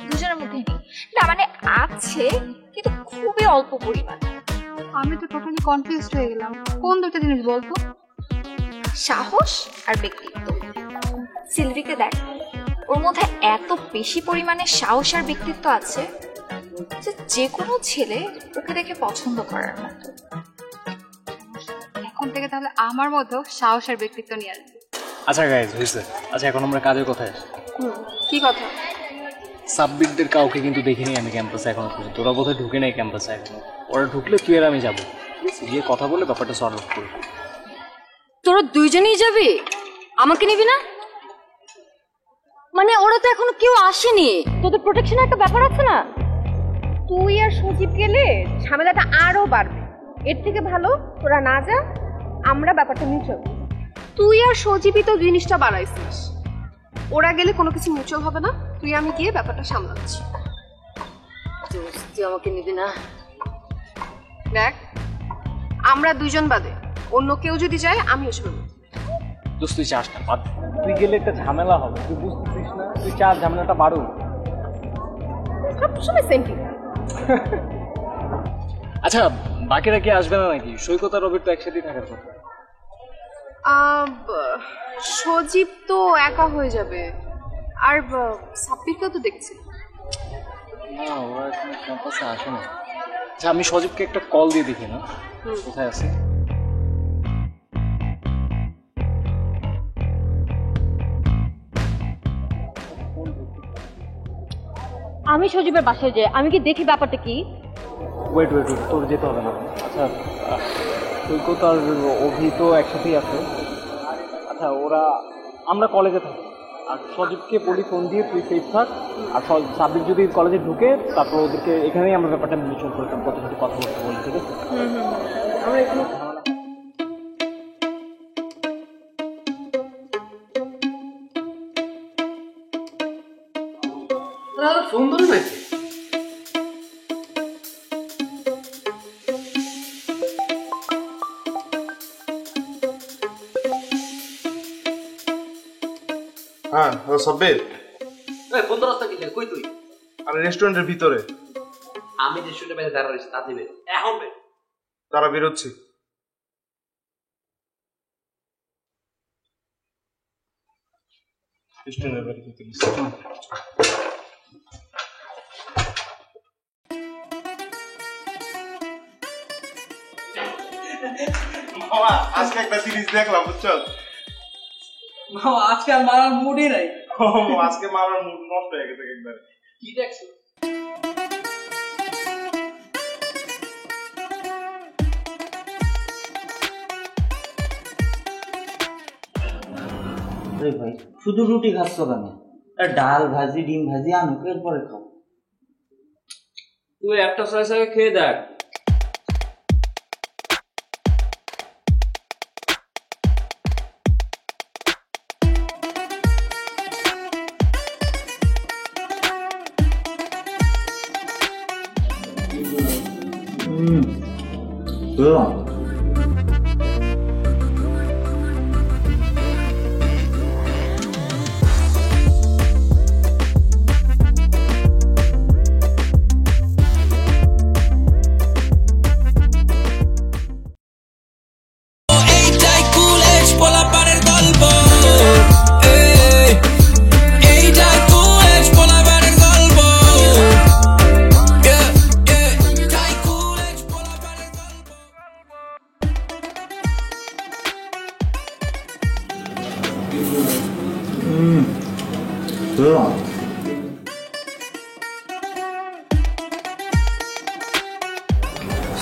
দুজনের মধ্যে নেই। না মানে আছে, কিন্তু খুবই অল্প পরিমাণে। আমি তো টোটালি কনফিউজড হয়ে গেলাম। কোন দুটো জিনিস বলতো? সাহস আর ব্যক্তিত্ব। সিলভিকে দেখ, ওর মধ্যে এত বেশি পরিমাণে সাহস আর ব্যক্তিত্ব আছে যে যে কোনো ছেলে ওকে দেখে পছন্দ করার মতো। এখন থেকে তাহলে আমার মধ্যেও সাহস আর ব্যক্তিত্ব নিয়ে আসবে। আচ্ছা গাইজ, হয়েছে। আচ্ছা, এখন আমরা কাজের কথায় আসি। কি কথা? সাবমিটদের কাউকে কিন্তু দেখিনি আমি ক্যাম্পাসে এখনো পর্যন্ত। ওরা বোধহয় ঢুকে নাই ক্যাম্পাসে এখনো। ওরা ঢুকলে তুই আর আমি যাবো, গিয়ে কথা বলে ব্যাপারটা সলভ আউট করবো। তোরা দুইজনেই যাবি? আমাকে নিবি না? মানে ওরা তো এখনো কেউ আসেনি, তোদের প্রোটেকশনের একটা ব্যাপার আছে না? তুই আর সজীব গেলে ঝামেলাটা আরো বাড়বে। এর থেকে ভালো তোরা না যা, আমরা ব্যাপারটা মিউচুয়াল। তুই আর সজীবই তো জিনিসটা বাড়াইছিস। ওরা গেলে কোনো কিছু মিউচুয়াল হবে না, তুই আমি গিয়ে ব্যাপারটা সামলাচ্ছি। তুই আমাকে নিবি না? দেখ, আমরা দুজন বাদে অন্য কেউ যদি যায় আমি ওসব। দোস্ত তুই চাস না, বাদ। তুই গেলে একটা ঝামেলা হবে, তুই বুঝতেছিস না? তুই চাস ঝামেলাটা বাড়ুক। সবসময় সেম ঠিক। আচ্ছা, বাকিরা কি আসবে না নাকি? সৈকত আর রবির তো একসাথেই থাকার কথা। সজীব তো একা হয়ে যাবে, আর সাব্বিরকেও তো দেখছি না, ওরা এখন ক্যাম্পাসে আসে না। আচ্ছা, আমি সজীবকে একটা কল দিয়ে দেখি না কোথায় আছে। আমি সজীবের বাসায় যাই, আমি কি দেখি ব্যাপারটা কি। ওয়েট ওয়েট ওয়েট, তোর যেতে হবে না। আচ্ছা, সৈকত আর অভি তো একসাথেই আছে। আচ্ছা, ওরা, আমরা কলেজে থাকি, আর সজীবকে বলি ফোন দিয়ে তুই সেফ থাক। আর সাব্বির যদি কলেজে ঢুকে, তারপর ওদেরকে এখানেই আমরা ব্যাপারটা মিউচুয়াল করতাম, কত কিছু কথা বলতে বলি, ঠিক আছে? আমরা এখানে সুন্দর নাকি? হ্যাঁ, সাব্বির। কোন রাস্তা গেলে? কই তুই? আরে রেস্টুরেন্টের ভিতরে। আমি রেস্টুরেন্টের বাইরে দাঁড়া রয়েছি, তাতে বের এখন বের। তারা বেরোচ্ছি। রেস্টুরেন্টের বাইরে ভিতরে। মামা, আজকে একটা সিরিজ দেখলাম, বুঝছো? মামা, আজকে আর মারার মুডই নাই। আজকে মারার মুড নষ্ট হয়ে গেছে একবারে। কি দেখছো? ভাই শুধু রুটি খাচ্ছ কেন? ডাল ভাজি ডিম ভাজি আনো, এরপরে খাও। তুই একটা স্লাইস আগে খেয়ে দেখ,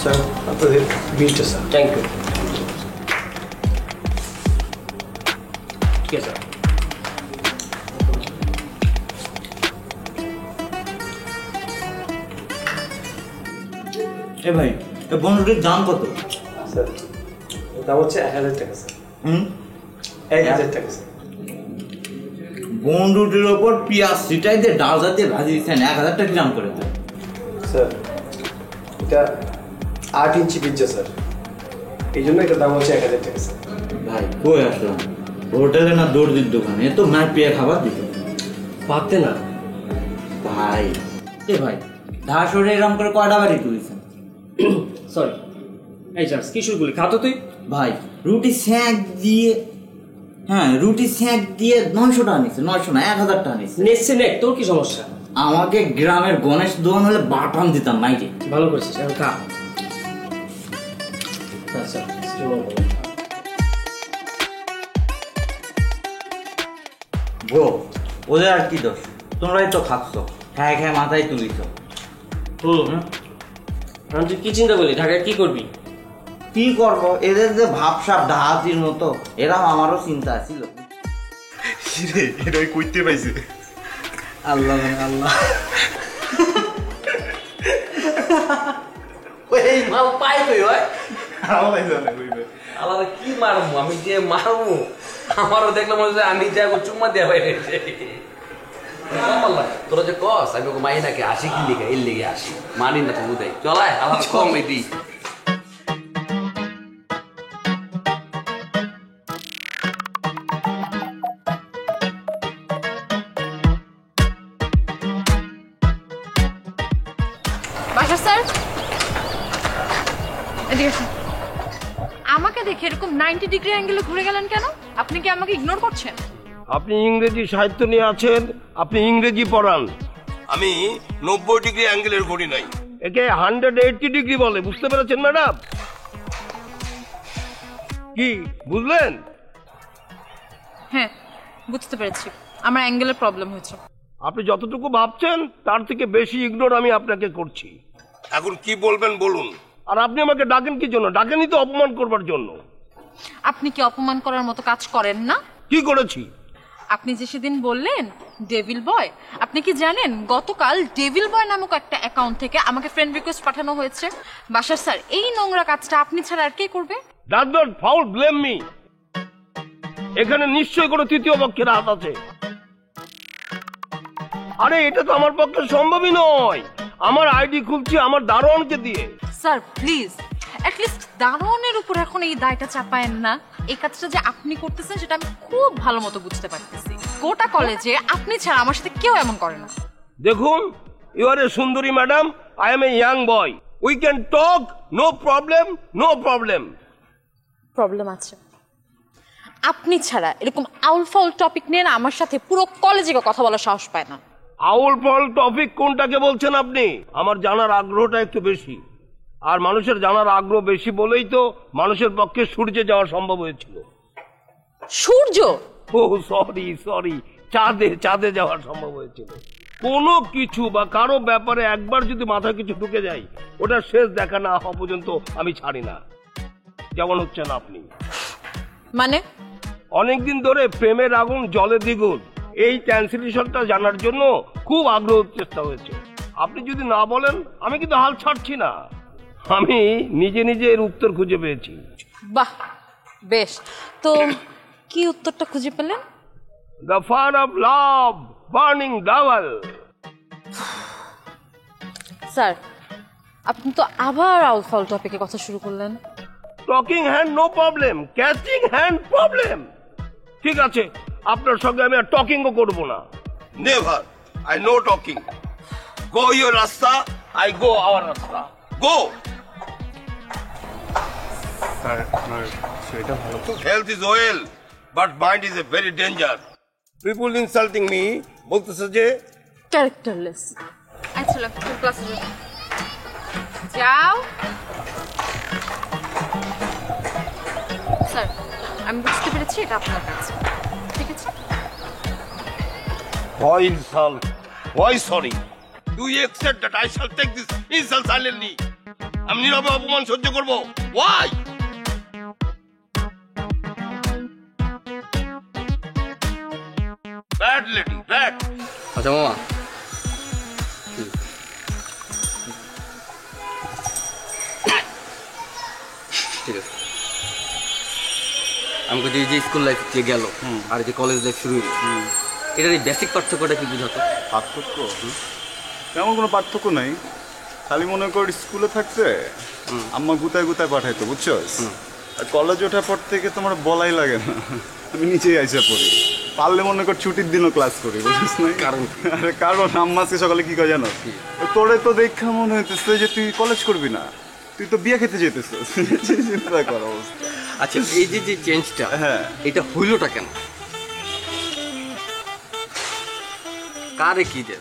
স্যার আপনাদের বিলটা স্যার। Thank you. ঠিক আছে এ ভাই এ বন্ধুটির দাম কত? স্যার দাম হচ্ছে 1000 টাকা স্যার। 1000 টাকা স্যার। বন্ধুটির ওপর পেঁয়াজ ছিটাই দিয়ে ডাল জাতীয় ভাজি দিচ্ছেন, 1000 টাকা দাম করে দেন স্যার এটা 8 ইঞ্চি পিজ্জা স্যার, এই জন্য এটা দাম হচ্ছে 1000 টাকা স্যার। ভাই কই আসলাম হোটেলে না দর্জির দোকানে, এ তো মার পেয়ে খাবার দিত পারতে না ভাই। এ ভাই ঢা সরে এরম করে কয়টা বাড়ি তুলেছেন? সরি এই চার্জ কি শুরু করলি? খাতো তুই ভাই রুটি স্যাঁক দিয়ে, হ্যাঁ রুটি স্যাঁক দিয়ে 900 টাকা নিচ্ছে, 900 না 1000 টাকা নিচ্ছে। নেচ্ছে নে, তোর কি সমস্যা? আমাকে গ্রামের গণেশ দোকান হলে বাটাম দিতাম নাইকে। ভালো করেছিস, এখন খা। আচ্ছা ব্রো ওদের আর কি দোষ, তোমরাই তো খাচ্ছ, খায় খায় মাথায় তুলিছ। তুই কি চিন্তা করলি? ঢাকায় কি করবি? কি করব, এদের যে ভাবসাব ডাহাতির মতো, এরাও আমারও চিন্তা ছিল। এটা কইতে পাইছে আল্লাহ আল্লাহ এই মাল পাই কই হয় আল্লাহ জানে কইবে আলাদা কি মারবো আমি, যে মারবো আমারও দেখলাম আমি যা চুম্মা দেওয়া বাইরে তোরা যে কস আমি ওকে মাই নাকি আসি কি লিখে এর লিগে আসি মানি না তো বুঝাই চলায় আলাদা কমেডি। বাসা স্যার এদিকে আসুন। আমাকে দেখে এরকম 90 ডিগ্রি অ্যাঙ্গেলে ঘুরে গেলেন কেন? আপনি কি আমাকে ইগনোর করছেন? আপনি ইংরেজি সাহিত্য নিয়ে আছেন, আপনি ইংরেজি পড়ান। আমি 90 ডিগ্রি অ্যাঙ্গেলের ঘড়ি নাই, একে 180 ডিগ্রি বলে। বুঝতে পেরেছেন ম্যাডাম? কি বুঝলেন? হ্যাঁ বুঝতে পেরেছি, আমার অ্যাঙ্গেলের প্রবলেম হয়েছে। আপনি যতটুকু ভাবছেন তার থেকে বেশি ইগনোর আমি আপনাকে করছি। এখন কি বলবেন বলুন। আর আপনি আমাকে ডাকেন কি জন্য? ডাকেনই তো অপমান করবার জন্য। আপনি কি অপমান করার মতো কাজ করেন না? কি করেছি? আপনি যে সেদিন বললেন ডেভিল বয়, আপনি কি জানেন গতকাল ডেভিল বয় নামক একটা অ্যাকাউন্ট থেকে আমাকে ফ্রেন্ড রিকোয়েস্ট পাঠানো হয়েছে? বাসার স্যার এই নোংরা কাজটা আপনি ছাড়া আর কে করবে? Does not foul blame me. এখানে নিশ্চয়ই কোনো তৃতীয় পক্ষের হাত আছে। আরে এটা তো আমার পক্ষে সম্ভবই নয়। আমার আইডি খুলছি আমার দারোয়ানকে দিয়ে। স্যার প্লিজ অ্যাটলিস্ট দারোয়ানের উপর এখন এই দায়টা চাপায়েন না। এই কাজটা যে আপনি করতেছেন সেটা আমি খুব ভালো মতো বুঝতে পারতেছি। গোটা কলেজে আপনি ছাড়া আমার সাথে কেউ এমন করে না। দেখুন, ইউ আর এ সুন্দরী madam, I am a young boy, we can talk, no problem, no problem. Problem আছে। আপনি ছাড়া এরকম আউল ফাউল টপিক নিয়ে না আমার সাথে পুরো কলেজে কথা বলার সাহস পায় না। আউল ফাউল টপিক কোনটাকে বলছেন আপনি? আমার জানার আগ্রহটা একটু বেশি, আর মানুষের জানার আগ্রহ বেশি বলেই তো মানুষের পক্ষে সূর্যে যাওয়া সম্ভব হয়েছিল। সূর্য? ও সরি সরি, চাঁদে যাওয়া সম্ভব হয়েছিল। কোনো কিছু বা কারো ব্যাপারে একবার যদি মাথায় কিছু ঢুকে যায়, ওটা শেষ দেখা না হওয়া পর্যন্ত আমি ছাড়ি না। যেমন হচ্ছেন আপনি। মানে? অনেকদিন ধরে প্রেমের আগুন জলে দ্বিগুণ, এই ট্রান্সলেশনটা জানার জন্য খুব আগ্রহ চেষ্টা হয়েছে। আপনি যদি না বলেন আমি কিন্তু হাল ছাড়ছি না। আমি নিজে নিজে এর উত্তর খুঁজে পেয়েছি। বাহ বেশ, তো কি উত্তরটা খুঁজে পেলেন? The fire of love burning double. Sir আপনি তো আবার আউটফল টপিকে কথা শুরু করলেন। Talking hand no problem, catching hand problem. ঠিক আছে, আপনার সঙ্গে আমি আর টকিংও করব না। Never, I no talking. Go your রাস্তা, আই গো আওয়ার রাস্তা। গো। স্যার আপনার সেটা ভালো তো? Health is well, but mind is a very danger. People insulting me বলতেছে যে ক্যারেক্টারলেস। আচ্ছা ক্লাসে যাও। স্যার আমি বুঝতে পেরেছি এটা আপনার কাছে, ঠিক আছে? Why insult? Why sorry? Do you accept that I shall take this insult silently? আমি নীরবে অপমান সহ্য করব। Why? Bad lady, bad. আচ্ছা মামা, ঠিক আছে, আমাকে যে স্কুল লাইফ যে গেল আর যে কলেজ লাইফ শুরু হইল, এটার এই বেসিক পার্থক্যটা কি বুঝাতো? পার্থক্য তেমন কোনো পার্থক্য নাই, খালি মনে কর স্কুলে থাকতে আম্মা গুতায় গুতায় পাঠাইতো, বুঝছো? আর কলেজ ওঠার পর থেকে তোমার বলাই লাগে না, আমি নিচেই আইসা পড়ি, পারলে মনে কর ছুটির দিনও ক্লাস করি, বুঝছিস না? কারণ আম্মা আজকে সকালে কি কয় জানো, তোরে তো দেখা মনে হইতেছে যে তুই কলেজ করবি না, তুই তো বিয়ে খেতে যেতেছিস। চিন্তা কর অবস্থা। আচ্ছা এই যে যে চেঞ্জটা, হ্যাঁ এটা হইলটা কেন? কারে কি দে?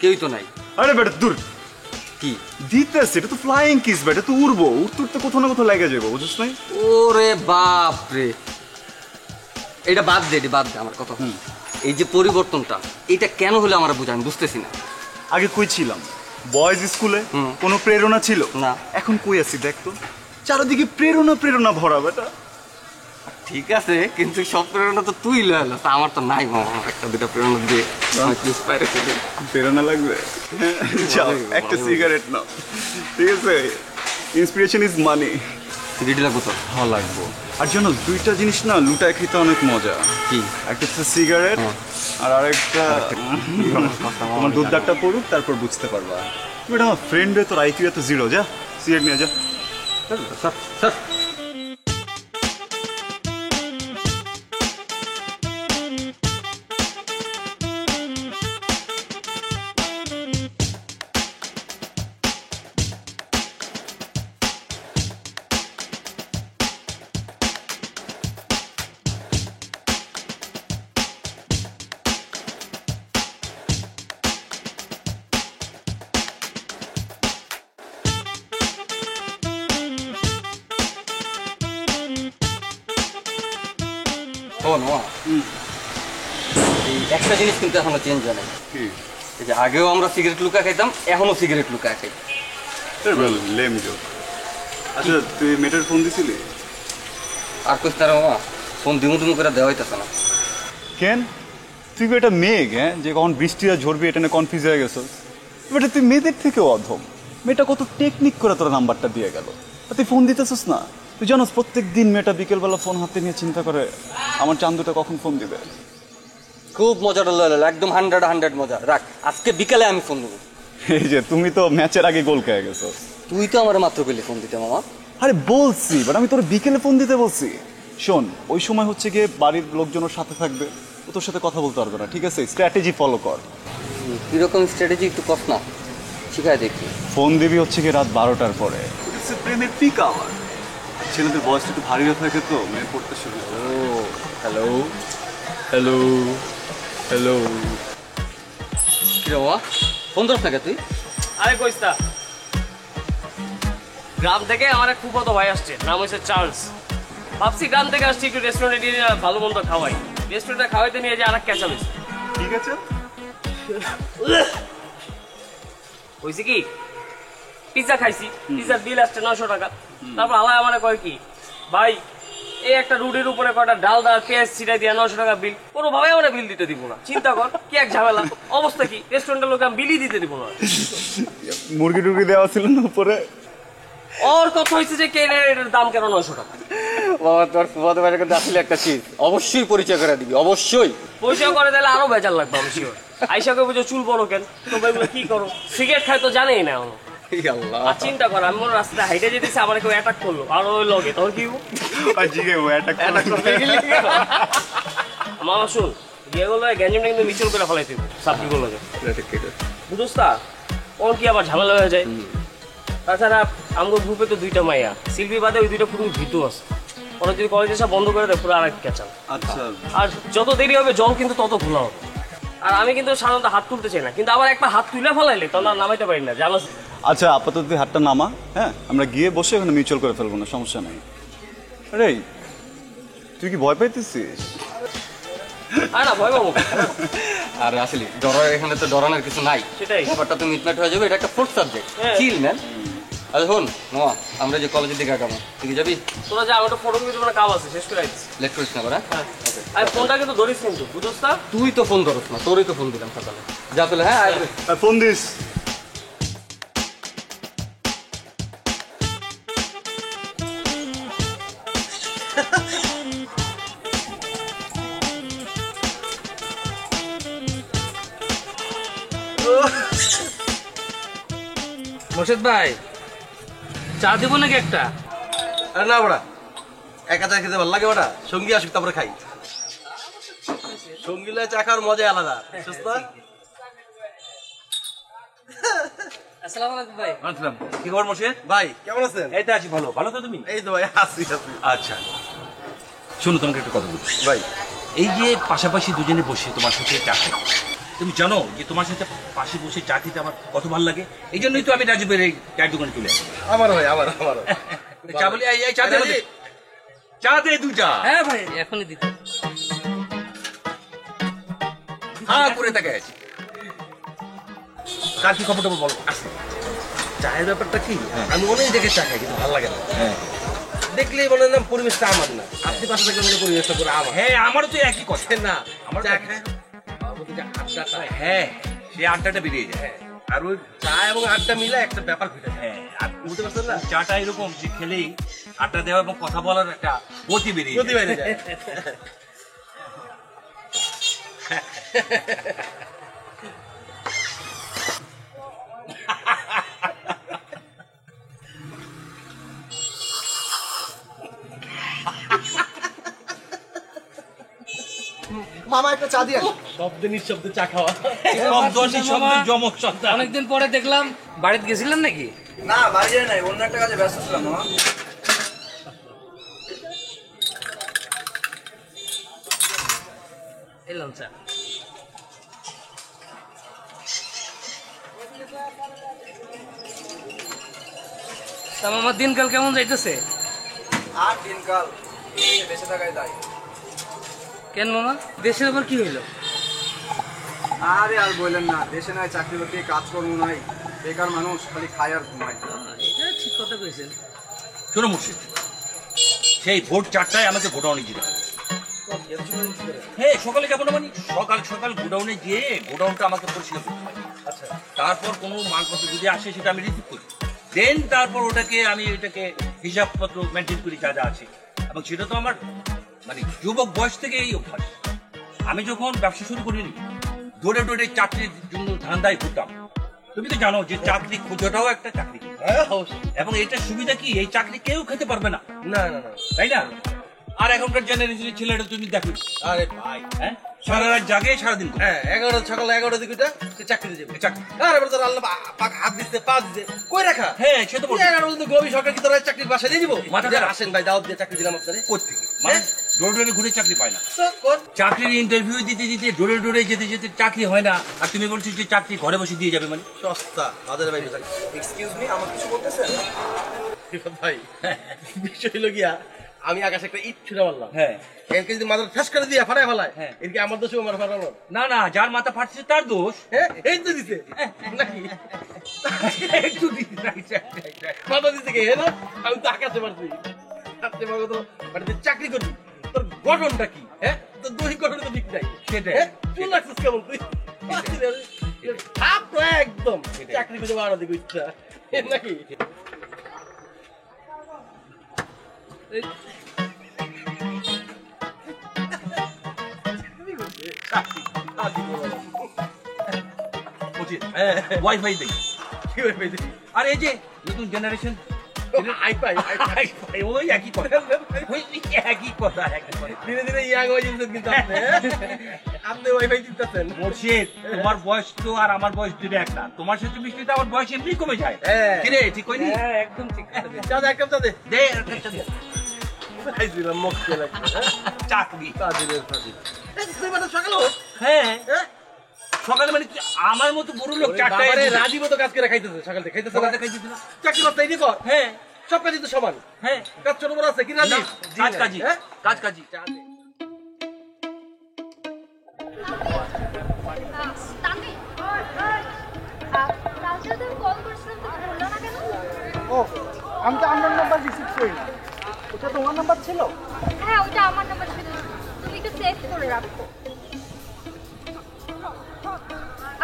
কেউই তো নাই। আরে বেটা দূর, কি দিতেছে? এটা তো ফ্লাইং কিস বেটা, তুই উড়বো, উঠতে উঠতে কোথাও না কোথাও লেগে যাবো, বুঝছিস না? ওরে বাপ রে, এটা বাদ দে, বাদ দে আমার কথা। এই যে পরিবর্তনটা, এটা কেন হলো আমার বুঝা, আমি বুঝতেছি না। আগে কই ছিলাম? বয়েজ স্কুলে কোনো প্রেরণা ছিল না, এখন কই আছি দেখ তো, চারিদিকে প্রেরণা প্রেরণা ভরা বেটা। ঠিক আছে, কিন্তু সব প্রেরণা তো তুই লয়ালো, তা আমার তো নাই মামা। একটা দুটা প্রেরণা দিয়ে প্রেরণা লাগবে, যাও একটা সিগারেট নাও, ঠিক আছে? Inspiration is money. সিগারেট লাগবো তো? হ্যাঁ লাগবো। আর জানো দুইটা জিনিস না লুটায় খেতে অনেক মজা। কি? একটা হচ্ছে সিগারেট, আর আরেকটা তোমার দুধদারটা পড়ুক, তারপর বুঝতে পারবা। তুমি আমার ফ্রেন্ড হয়ে তোর আইকিউ এত জিরো, যা সিগারেট নিয়ে যা। একটা জিনিস কিন্তু এখনো চেঞ্জ হয় নাই। এই যে আগেও আমরা সিগারেট লুকা খাইতাম, এখনো সিগারেট লুকা খাই। আচ্ছা তুই মেয়েটার ফোন দিছিলি? আর কইস তারা মামা, ফোন দিমু দিমু করে দেওয়া হইতেছে না। কেন? তুই এটা মেঘ, হ্যাঁ, যে কখন বৃষ্টি আর ঝরবি এটা নিয়ে কনফিউজ হয়ে গেছো। বেটা তুই মেয়েদের থেকেও অধম। মেয়েটা কত টেকনিক করে তোর নাম্বারটা দিয়ে গেল, তুই ফোন দিতেছিস না? তুই জানোস প্রত্যেক দিন মেয়েটা বিকেলবেলা ফোন হাতে নিয়ে চিন্তা করে আমার চান্দুটা কখন ফোন দিবে। খুব মজাটা লইল, একদম 100 মজা। রাখ, আজকে বিকালে আমি ফোন দেবো। এই যে তুমি তো ম্যাচের আগে গোল খেয়ে গেছো। তুই তো আমার মাত্র পেলে ফোন দিতে মামা। আরে বলছি, বাট আমি তোর বিকেলে ফোন দিতে বলছি। শোন, ওই সময় হচ্ছে গিয়ে বাড়ির লোকজনের সাথে থাকবে, ও তোর সাথে কথা বলতে পারবে না, ঠিক আছে? স্ট্র্যাটেজি ফলো কর। কিরকম স্ট্র্যাটেজি একটু কস না, শিখায় দেখি। ফোন দিবি হচ্ছে গিয়ে রাত 12টার পরে, প্রেমের পিক আওয়ার। ছেলেদের বয়সটা একটু ভারী হয়ে থাকে তো, মেয়ে পড়তে শুরু করে। ও হ্যালো হ্যালো হ্যালো, কি রে বাবা, ফোন ধর থাকে তুই? আরে কইস না, গ্রাম থেকে আমার এক ফুফাতো ভাই আসছে, নাম হচ্ছে চার্লস। ভাবছি গ্রাম থেকে আসছি, একটু রেস্টুরেন্টে নিয়ে ভালো মন্দ খাওয়াই। রেস্টুরেন্টে খাওয়াইতে নিয়ে যে আর এক ক্যাচা মিস। ঠিক আছে, হয়েছে কি, পিৎজা খাইছি, পিৎজার বিল আসছে 900 টাকা। তারপর আল্লাহ আমার কয় কি, ভাই এই একটা রুটির উপরে কয়টা ডাল দাল পেঁয়াজ ছিটাই দিয়া 900 টাকা বিল, কোনোভাবে আমরা বিল দিতে দিব না। চিন্তা কর কি এক ঝামেলা অবস্থা। কি রেস্টুরেন্টের লোক আমি বিলই দিতে দিব না। মুরগি টুরগি দেওয়া ছিল না উপরে? ওর কথা হয়েছে যে এটার দাম কেন 900 টাকা। বাবা তোর ফুফাতো ভাইয়ের কাছে আসলে একটা চিজ অবশ্যই পরিচয় করে দিবি, অবশ্যই পরিচয় করে দিলে আরো বেজার লাগবে। আমি শিওর আইসাকে বুঝো চুল বড় কেন, তো এগুলো কি করো, সিগারেট খাই তো জানেই না। আর চিন্তা কর আমি মনে রাস্তায় হাইটে যেতেছি আমার কেউ অ্যাটাক করলো আর ওই লগে তখন কি মামা শুন গিয়ে গেলো গ্যাঞ্জামটা কিন্তু মিচল করে ফেলাই তুই সাবজি গুলো বুঝোস তা ওর কি আবার ঝামেলা হয়ে যায়। তাছাড়া আমাদের গ্রুপে তো 2টা মাইয়া শিল্পী বাদে ওই 2টা পুরো ভীতু আছে ওরা যদি কলেজে সব বন্ধ করে দেয় পুরো আর এক ক্যাচাল। আচ্ছা আর যত দেরি হবে জল কিন্তু তত খোলা হবে। আর আমি কিন্তু সাধারণত হাত তুলতে চাই না কিন্তু আবার একবার হাত তুলে ফেলাইলে তখন আর নামাইতে পারি না জানো। আচ্ছা আপাতত তুই হাতটা নামা, হ্যাঁ আমরা গিয়ে বসে ওখানে মিউচুয়াল করে ফেলবো না, সমস্যা নেই। আরে তুই কি ভয় পাইতেছিস? না ভয় পাবো আর আসলে এখানে তো ডরানোর কিছু নাই, সেটাই ব্যাপারটা তো মিটমাট হয়ে যাবে। এটা একটা ফোর্থ সাবজেক্ট, চিল ম্যান। আচ্ছা শোন মামা, আমরা যে কলেজের দিকে আগাবো, তুই যাবি? তোরা যা, আমার তো ফটো কিছু কাজ আছে, শেষ করে আইছি। লেট করিস না করে। আর ফোনটা কিন্তু ধরিস কিন্তু, বুঝছ না? তুই তো ফোন ধরস না, তোরই তো ফোন দিলাম সকালে। যা তাহলে, হ্যাঁ ফোন দিস। মোর্শেদ ভাই চা দিব নাকি একটা? আরে না বড়া, একা চা খেতে ভালো লাগে বড়া, সঙ্গী আসুক তারপরে খাই। সঙ্গী লয়ে চা খাওয়ার মজাই আলাদা। সুস্থ আসসালামু আলাইকুম ভাই। আসসালাম। কি খবর মোর্শেদ ভাই, কেমন আছেন? এই তো আছি ভালো। ভালো তো তুমি? এই তো ভাই আছি। আচ্ছা শোনো, তোমাকে একটা কথা বলছি ভাই। এই যে পাশাপাশি দুজনে বসে তোমার সাথে চা খাই, তুমি জানো যে তোমার সাথে পাশে বসে চা খেতে আমার কত ভালো লাগে। এই জন্যই তো আমি রাজীবের এই চায়ের দোকানে চলে আসি। আমার ভাই, আমার চা বলি, এই চা দে, চা দে দুটা। হ্যাঁ ভাই এখনই দিতে। হ্যাঁ করে থাকে আছি। কার কি খবরটা বলো। চায়ের ব্যাপারটা কি, আমি অনেক জায়গায় চা খাই কিন্তু ভালো লাগে না। দেখলেই বলেন না পরিবেশটা আমার না, আপনি পাশে থাকলে মনে পরিবেশটা করে আমার। হ্যাঁ আমারও তো একই কথা। না আমার চা খাই আড্ডাটা, হ্যাঁ সেই আড্ডাটা বেরিয়ে যায়। আর ওই চা এবং আড্ডা মিলে একটা ব্যাপার ঘটে। হ্যাঁ আর বুঝতে পারছেন না, চাটা এরকম যে খেলেই আড্ডা দেওয়া এবং কথা বলার একটা গতি বেরিয়ে যায়। মামা একটা চা দিয়ে শব্দে নিঃশব্দে চা খাওয়া। অনেকদিন পরে দেখলাম, বাড়িতে গেছিলেন নাকি? না বাড়ি যায় নাই, অন্য একটা কাজে ব্যস্ত ছিলাম মামা। এলাম চা। আমার দিনকাল কেমন যাইতেছে? আর দিনকাল বেঁচে থাকাই দায়। কেন মামা, দেশের আবার কি হইলো? আরে আর বললেন না, দেশে নাই চাকরি বাকরি, কাজকর্ম নাই, বেকার মানুষ খালি খায় আর ঘুমায়। এটা ঠিক কথা কইছেন। শোনো মুর্শিদ, সেই ভোর 4টায় আমাকে গোডাউনে যেতে হবে। হ্যাঁ সকালে যাবো না, মানে সকাল সকাল গোডাউনে গিয়ে গোডাউনটা আমাকে পরিষ্কার করতে হবে। আচ্ছা তারপর কোনো মালপত্র যদি আসে সেটা আমি রিসিভ করি, দেন তারপর ওটাকে আমি এটাকে হিসাবপত্র মেনটেন করি যা যা আছে। এবং সেটা তো আমার মানে যুবক বয়স থেকে এই অভ্যাস। আমি যখন ব্যবসা শুরু করিনি, দৌড়ে দৌড়ে চাকরির জন্য ধান্দায় ঘুরতাম। তুমি তো জানো যে চাকরি খোঁজাটাও একটা চাকরি, এবং এটার সুবিধা কি, এই চাকরি কেউ খেতে পারবে না, না না না, তাই না? আর এখনকার জেনারেশনের ছেলেটা তুমি দেখো, আরে ভাই হ্যাঁ সারা রাত জাগে সারাদিন। হ্যাঁ 11 সকাল 11 দিকে সে চাকরিতে যাবে। চাকরি আরে বড় আল্লাহ পাক হাত দিতে পা দিতে কই রাখা। হ্যাঁ সে তো 11 বলতে গবি সরকার কি তোরা চাকরির বাসা দিয়ে দিব? মাথা আসেন ভাই, দাওয়াত দিয়ে চাকরি দিলাম আপনাদের। কোথা থেকে মানে ডোরে ডোরে ঘুরে চাকরি পায় না, চাকরির ইন্টারভিউ দিতে দিতে ডোরে ডোরে যেতে যেতে চাকরি হয় না। আর তুমি বলছো যে চাকরি ঘরে বসে দিয়ে যাবে, মানে সস্তা আমাদের ভাই। এক্সকিউজ মি, আমার কিছু বলতেছেন ভাই? বিষয় হলো গিয়া, আমি আকাশে একটা ইট ছুড়ে মারলাম, হ্যাঁ এরকে যদি মাথা ঠাস করে দিয়ে ফাটায় ফেলায়, এরকে আমার দোষে আমার ফাটালো না। না যার মাথা ফাটছে তার দোষ। হ্যাঁ এই তো দিছে নাকি একটু দিতে মাথা দিতে কে না, আমি তো আকাশে মারছি। মানে চাকরি করবি, তোর গঠনটা কি? হ্যাঁ তোর দৈহিক গঠন তো ঠিক নাই, সেটাই। চুল লাগছিস কেমন তুই? একদম চাকরি করে বাড়া দিকে ইচ্ছা নাকি? ওয়াইফাই দেই, ওয়াইফাই দেই, আর এই যে নতুন জেনারেশন ওই একই কথা একই কথা ধীরে ধীরে ইয়াং হয়ে যাচ্ছেন কিন্তু আপনি ওয়াইফাই দিতেছেন। মুর্শিদ, তোমার বয়স তো আর আমার বয়স দুটো একটা, তোমার সাথে মিশতে আমার বয়স এমনি কমে যায়। কিরে ঠিক কইনি? একদম ঠিক কথা। চা দে, এক কাপ চা দে। দে একটা চা দে। আইছিলাম মুখ কে লাগে চাকরি কাজের কাজে। তুই মানে সকালে হ্যাঁ সকালে মানে আমার মতো বড় লোক চারটায় রাজীব তো কাজ করে খাইতেছে সকাল থেকে খাইতেছে না চাকরি করতে এই কর। হ্যাঁ সব কাজই তো সমান। হ্যাঁ কাজ ছোট বড় আছে কি রাজীব? কাজ কাজী কাজ কাজী। ও আমি তো আমার নাম্বার রিসিভ করি না, ওটা তোমার নাম্বার ছিল? হ্যাঁ ওটা আমার নাম্বার ছিল, তুমি একটু সেভ করে রাখো।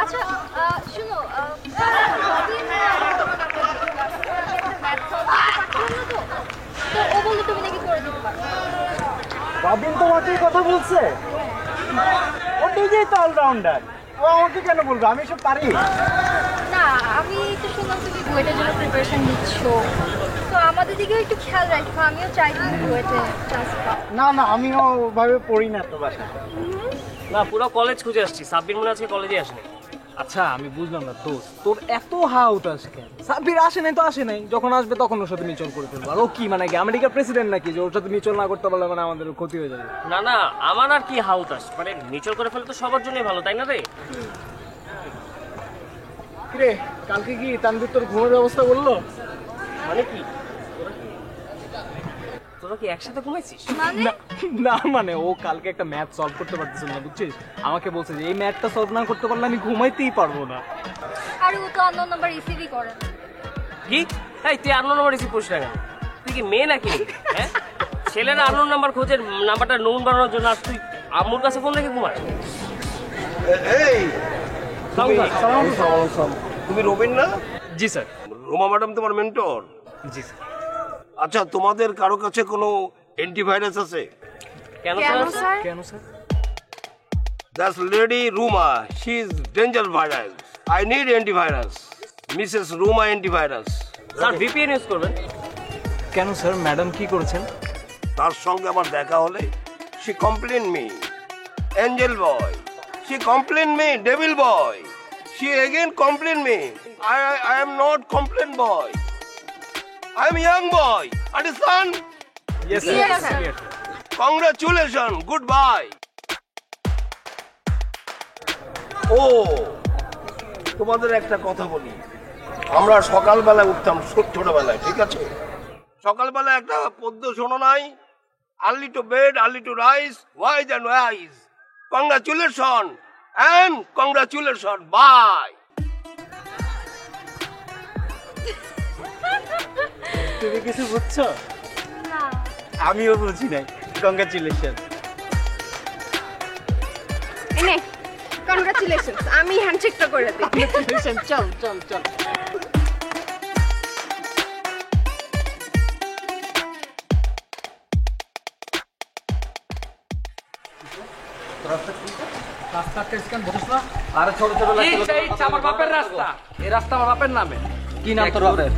আচ্ছা শুনো, তো ও বললো তুমি নাকি করে দিতে পারো। রবিন তোমাকেই কথা বলছে? ও নিজেই তো অলরাউন্ডার, ও আমাকে কেন বলবে? আমি সব পারি না, আমি তো শুনলাম তুমি বুয়েটের জন্য প্রিপারেশন নিচ্ছ, তো আমাদের দিকেও একটু খেয়াল রাখো, আমিও চাই তুমি বুয়েটে চান্স পাও। না না, আমিও ওভাবে পড়ি না তো বাসা। না পুরো কলেজ খুঁজে আসছি, সাব্বির মনে আজকে কলেজে আসেনি। আচ্ছা আমি বুঝলাম না দোস্ত, তোর এত হাউতাস কেন? সাব্বির আসে নাই তো আসে নাই, যখন আসবে তখন ওর সাথে মিচল করে ফেলবো। আর ও কি মানে কি আমেরিকার প্রেসিডেন্ট নাকি যে ওর সাথে মিচল না করতে পারলে মানে আমাদের ক্ষতি হয়ে যাবে? না না, আমার আর কি হাউতাস, মানে মিচল করে ফেলে তো সবার জন্যই ভালো, তাই না রে? কিরে কালকে কি তানভীর তোর ঘুমের ব্যবস্থা করলো? মানে কি তোরা কি একসাথে ঘুমাইছিস? না মানে ও কালকে একটা ম্যাথ সলভ করতে পারতেছিল না বুঝছিস, আমাকে বলছে যে এই ম্যাথটা সলভ না করতে পারলে আমি ঘুমাইতেই পারবো না। আর ও তো আননোন নাম্বার রিসিভই করে না। কি? এই তুই আননোন নাম্বার রিসিভ করিস না কেন? তুই কি মেয়ে নাকি? হ্যাঁ ছেলেরা আননোন নাম্বার খোঁজে নাম্বারটা নোন বানানোর জন্য, আর তুই আম্মুর কাছে ফোন রেখে ঘুমাস? এই তুমি রবিন না? জি স্যার। রোমা ম্যাডাম তোমার মেন্টর? জি স্যার। আচ্ছা তোমাদের কারো কাছে কোনো অ্যান্টিভাইরাস আছে? কেন স্যার? কেন sir? That's lady Ruma. She is danger virus. I need antivirus. Mrs. Ruma antivirus. Sir VPN use করবেন? কেন স্যার, ম্যাডাম কি করেছেন? তার সঙ্গে আমার দেখা হলে she complain me angel boy. She complain me devil boy. She again complain me. I am not complain boy. I am young boy. Understand? Yes sir. Yes sir. Congratulations. Goodbye. ও তোমাদের একটা কথা বলি, আমরা সকালবেলা উঠতাম ছোটবেলায়, ঠিক আছে? সকালবেলা একটা পদ্য শোনো নাই? Early to bed early to rise wise and wise. Congratulation and congratulation bye. তুমি কিছু বুঝছো? আমিও বুঝি নাই। কংগ্রাচুলেশন। এনে কংগ্রাচুলেশনস, আমি হ্যান্ডশেকটা করে দিই। কংগ্রাচুলেশন। চল চল চল। আরে ছোট ছোট আমার বাপের রাস্তা, এই রাস্তা আমার বাপের নামে। কি নাম তোর বাপের?